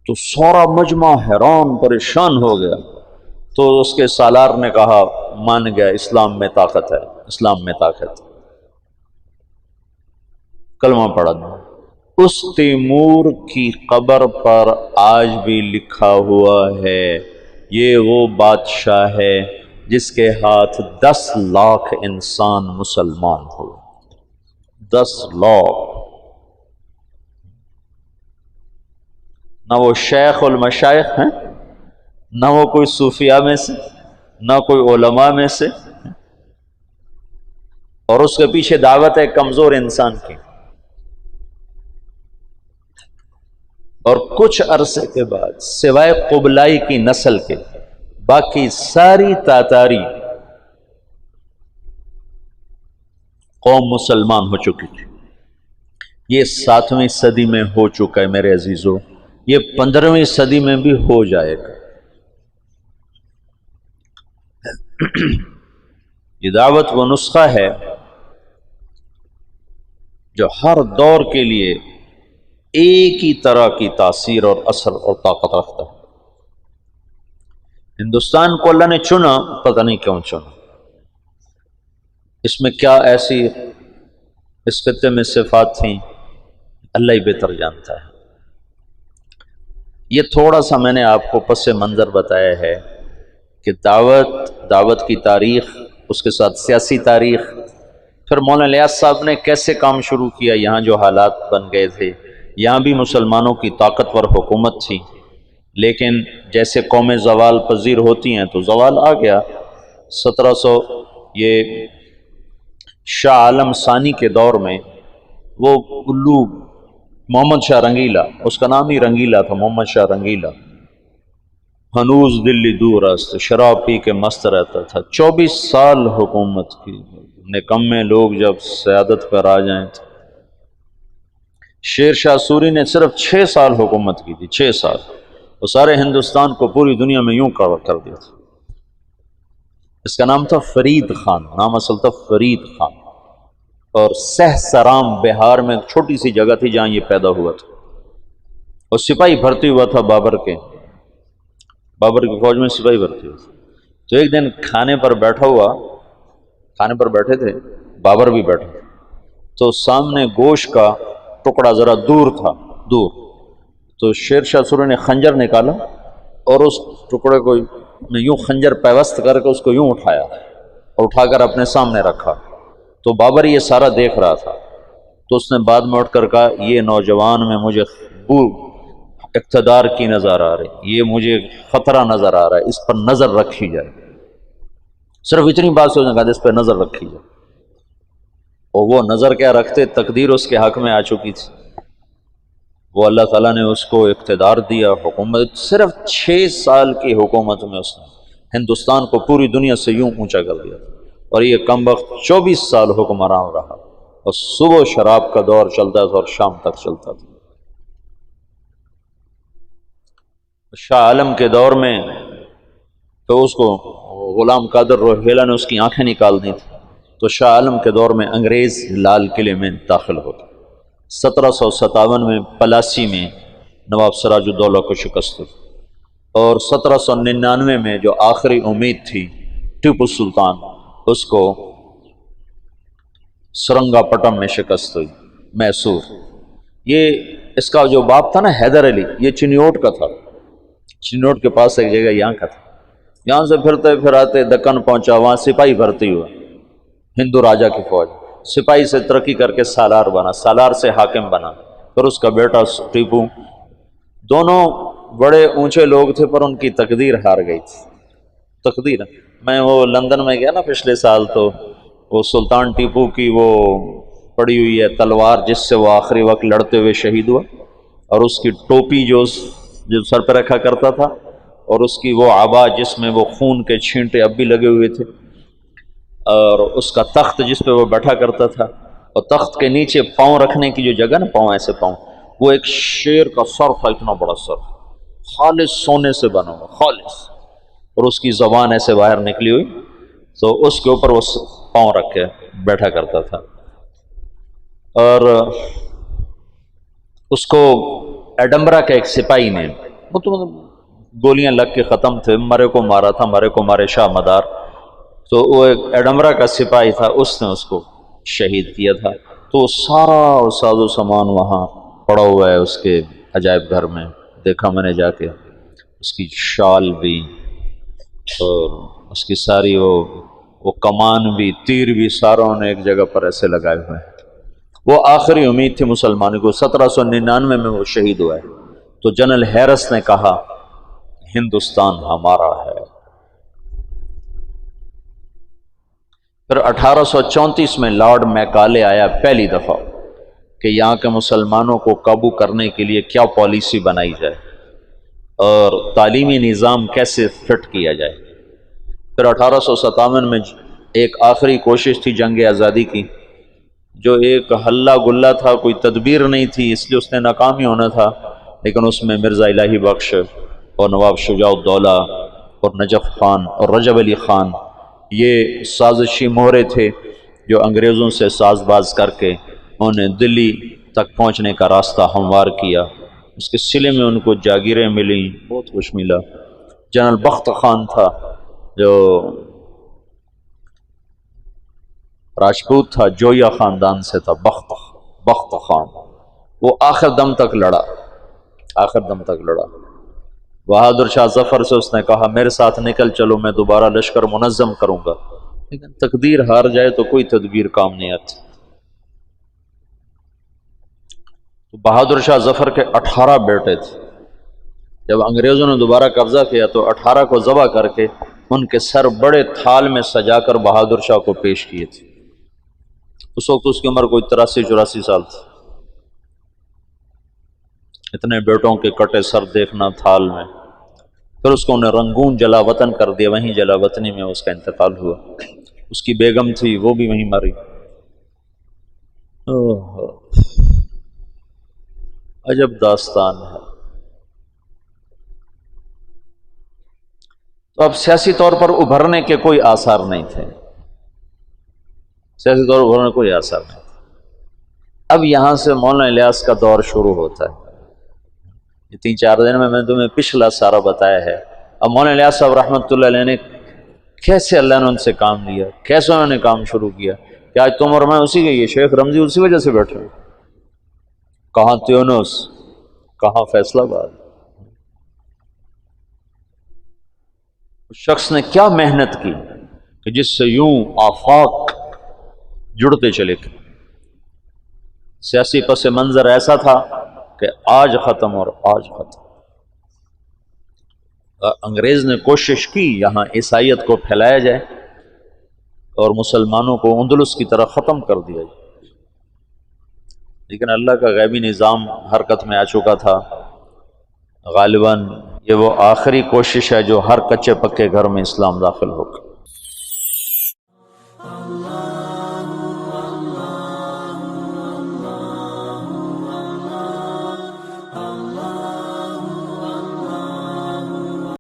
تو سارا مجمع حیران پریشان ہو گیا۔ تو اس کے سالار نے کہا مان گیا، اسلام میں طاقت ہے، اسلام میں طاقت، کلمہ پڑھا دو۔ اس تیمور کی قبر پر آج بھی لکھا ہوا ہے یہ وہ بادشاہ ہے جس کے ہاتھ 10 لاکھ انسان مسلمان ہوئے، 10 لاکھ۔ نہ وہ شیخ المشائخ ہیں، نہ وہ کوئی صوفیاء میں سے، نہ کوئی علماء میں سے، اور اس کے پیچھے دعوت ہے کمزور انسان کی۔ اور کچھ عرصے کے بعد سوائے قبلائی کی نسل کے باقی ساری تاتاری قوم مسلمان ہو چکی تھی۔ یہ 7ویں صدی میں ہو چکا ہے میرے عزیزو، یہ 15ویں صدی میں بھی ہو جائے گا۔ یہ دعوت وہ نسخہ ہے جو ہر دور کے لیے ایک ہی طرح کی تاثیر اور اثر اور طاقت رکھتا ہے۔ ہندوستان کو اللہ نے چنا، پتہ نہیں کیوں چنا، اس میں کیا ایسی اس خطے میں صفات تھیں اللہ ہی بہتر جانتا ہے۔ یہ تھوڑا سا میں نے آپ کو پس منظر بتایا ہے کہ دعوت کی تاریخ، اس کے ساتھ سیاسی تاریخ، پھر مولانا الیاس صاحب نے کیسے کام شروع کیا، یہاں جو حالات بن گئے تھے، یہاں بھی مسلمانوں کی طاقتور حکومت تھی، لیکن جیسے قومیں زوال پذیر ہوتی ہیں تو زوال آ گیا۔ 1700 یہ شاہ عالم ثانی کے دور میں وہ الو محمد شاہ رنگیلا، اس کا نام ہی رنگیلا تھا، محمد شاہ رنگیلا، ہنوز دلی دور است، شراب پی کے مست رہتا تھا۔ 24 سال حکومت کی، نکمے لوگ جب سیادت پر آ جائیں تو شیر شاہ سوری نے صرف 6 سال حکومت کی تھی، 6 سال، وہ سارے ہندوستان کو پوری دنیا میں یوں کر دیا تھا۔ اس کا نام تھا فرید خان، نام اصل تھا فرید خان، اور سہسرام بہار میں ایک چھوٹی سی جگہ تھی جہاں یہ پیدا ہوا تھا۔ اور سپاہی بھرتی ہوا تھا بابر کی فوج میں، سپاہی بھرتی ہوا تھا۔ تو ایک دن کھانے پر بیٹھے تھے، بابر بھی بیٹھے تھے، تو سامنے گوشت کا ٹکڑا ذرا دور تھا، تو شیر شاہ سوری نے خنجر نکالا اور اس ٹکڑے کو یوں خنجر پیوست کر کے اس کو یوں اٹھایا اور اٹھا کر اپنے سامنے رکھا۔ تو بابر یہ سارا دیکھ رہا تھا، تو اس نے بعد میں اٹھ کر کہا یہ نوجوان میں مجھے اقتدار کی نظر آ رہی، یہ مجھے خطرہ نظر آ رہا ہے، اس پر نظر رکھی جائے۔ صرف اتنی بات سے اس نے کہا اس پر نظر رکھی جائے، اور وہ نظر کیا رکھتے، تقدیر اس کے حق میں آ چکی تھی، وہ اللہ تعالیٰ نے اس کو اقتدار دیا، حکومت، صرف 6 سال کی حکومت میں اس نے ہندوستان کو پوری دنیا سے یوں اونچا کر دیا، اور یہ کم وقت 24 سال حکمران رہا، اور صبح شراب کا دور چلتا تھا اور شام تک چلتا تھا۔ شاہ عالم کے دور میں تو اس کو غلام قادر روہیلا نے اس کی آنکھیں نکال دی تھی، تو شاہ عالم کے دور میں انگریز لال قلعے میں داخل ہو گئے۔ 1757 میں پلاسی میں نواب سراج الدولہ کو شکست ہوئی، اور 1799 میں جو آخری امید تھی ٹیپو سلطان، اس کو سرنگا پٹم میں شکست ہوئی، میسور۔ یہ اس کا جو باپ تھا نا حیدر علی، یہ چنیوٹ کا تھا، چنیوٹ کے پاس ایک جگہ یہاں کا تھا۔ یہاں سے پھرتے پھراتے دکن پہنچا، وہاں سپاہی بھرتی ہوا، ہندو راجا کی فوج، سپاہی سے ترقی کر کے سالار بنا، سالار سے حاکم بنا، پھر اس کا بیٹا ٹیپو۔ دونوں بڑے اونچے لوگ تھے پر ان کی تقدیر ہار گئی تھی، تقدیر۔ میں وہ لندن میں گیا نا پچھلے سال، تو وہ سلطان ٹیپو کی وہ پڑی ہوئی ہے تلوار جس سے وہ آخری وقت لڑتے ہوئے شہید ہوا، اور اس کی ٹوپی جو سر پہ رکھا کرتا تھا، اور اس کی وہ عبا جس میں وہ خون کے چھینٹے اب بھی لگے ہوئے تھے، اور اس کا تخت جس پہ وہ بیٹھا کرتا تھا، اور تخت کے نیچے پاؤں رکھنے کی جو جگہ نا، پاؤں ایسے پاؤں، وہ ایک شیر کا سر تھا، اتنا بڑا سر، خالص سونے سے بنا ہوا، خالص، اور اس کی زبان ایسے باہر نکلی ہوئی، تو اس کے اوپر وہ پاؤں رکھ کے بیٹھا کرتا تھا۔ اور اس کو ایڈمبرا کے ایک سپاہی نے، وہ تو گولیاں لگ کے ختم تھے، مرے کو مارا تھا، مرے کو مارے شاہ مدار، تو وہ ایک ایڈمبرا کا سپاہی تھا، اس نے اس کو شہید کیا تھا۔ تو سارا ساز و سامان وہاں پڑا ہوا ہے اس کے عجائب گھر میں، دیکھا میں نے جا کے، اس کی شال بھی، اور اس کی ساری وہ کمان بھی، تیر بھی، ساروں نے ایک جگہ پر ایسے لگائے ہوئے ہیں۔ وہ آخری امید تھی مسلمانوں کو۔ 1799 میں وہ شہید ہوا ہے، تو جنرل ہیرس نے کہا ہندوستان ہمارا ہے۔ پھر 1834 میں لارڈ میکالے آیا پہلی دفعہ کہ یہاں کے مسلمانوں کو قابو کرنے کے لیے کیا پالیسی بنائی جائے اور تعلیمی نظام کیسے فٹ کیا جائے۔ پھر 1857 میں ایک آخری کوشش تھی جنگ آزادی کی، جو ایک ہلا گلا تھا، کوئی تدبیر نہیں تھی، اس لیے اس نے ناکام ہی ہونا تھا، لیکن اس میں مرزا الہی بخش اور نواب شجاع الدولہ اور نجف خان اور رجب علی خان، یہ سازشی مہرے تھے جو انگریزوں سے ساز باز کر کے انہیں دلی تک پہنچنے کا راستہ ہموار کیا۔ اس کے صلے میں ان کو جاگیریں ملیں، بہت کچھ ملا۔ جنرل بخت خان تھا جو راجپوت تھا، جویا خاندان سے تھا، بخت خان، وہ آخر دم تک لڑا، آخر دم تک لڑا۔ بہادر شاہ ظفر سے اس نے کہا میرے ساتھ نکل چلو، میں دوبارہ لشکر منظم کروں گا، لیکن تقدیر ہار جائے تو کوئی تدبیر کام نہیں آتی۔ تو بہادر شاہ ظفر کے 18 بیٹے تھے، جب انگریزوں نے دوبارہ قبضہ کیا تو 18 کو ذبح کر کے ان کے سر بڑے تھال میں سجا کر بہادر شاہ کو پیش کیے تھے۔ اس وقت اس کی عمر کوئی 83-84 سال تھی۔ اتنے بیٹوں کے کٹے سر دیکھنا تھال میں۔ پھر اس کو انہیں رنگون جلا وطن کر دیا، وہیں جلا وطنی میں اس کا انتقال ہوا۔ اس کی بیگم تھی وہ بھی وہیں مری۔ عجب داستان ہے۔ تو اب سیاسی طور پر ابھرنے کے کوئی آثار نہیں تھے، سیاسی طور پر ابھرنے کوئی آثار نہیں تھے۔ اب یہاں سے مولانا الیاس کا دور شروع ہوتا ہے۔ یہ 3-4 دن میں نے تمہیں پچھلا سارا بتایا ہے۔ اب مولانا الیاس صاحب رحمۃ اللہ علیہ نے کیسے اللہ نے ان سے کام لیا، کیسے انہوں نے کام شروع کیا کہ آج تم اور میں اسی کے، یہ شیخ رمضی اسی وجہ سے بیٹھے ہیں۔ کہاں تیونس، کہاں فیصل آباد۔ اس شخص نے کیا محنت کی کہ جس سے یوں آفاق جڑتے چلے گئے۔ سیاسی پس منظر ایسا تھا کہ آج ختم اور آج ختم۔ انگریز نے کوشش کی یہاں عیسائیت کو پھیلایا جائے اور مسلمانوں کو اندلس کی طرح ختم کر دیا جائے، لیکن اللہ کا غیبی نظام حرکت میں آ چکا تھا۔ غالباً یہ وہ آخری کوشش ہے جو ہر کچے پکے گھر میں اسلام داخل ہوگا۔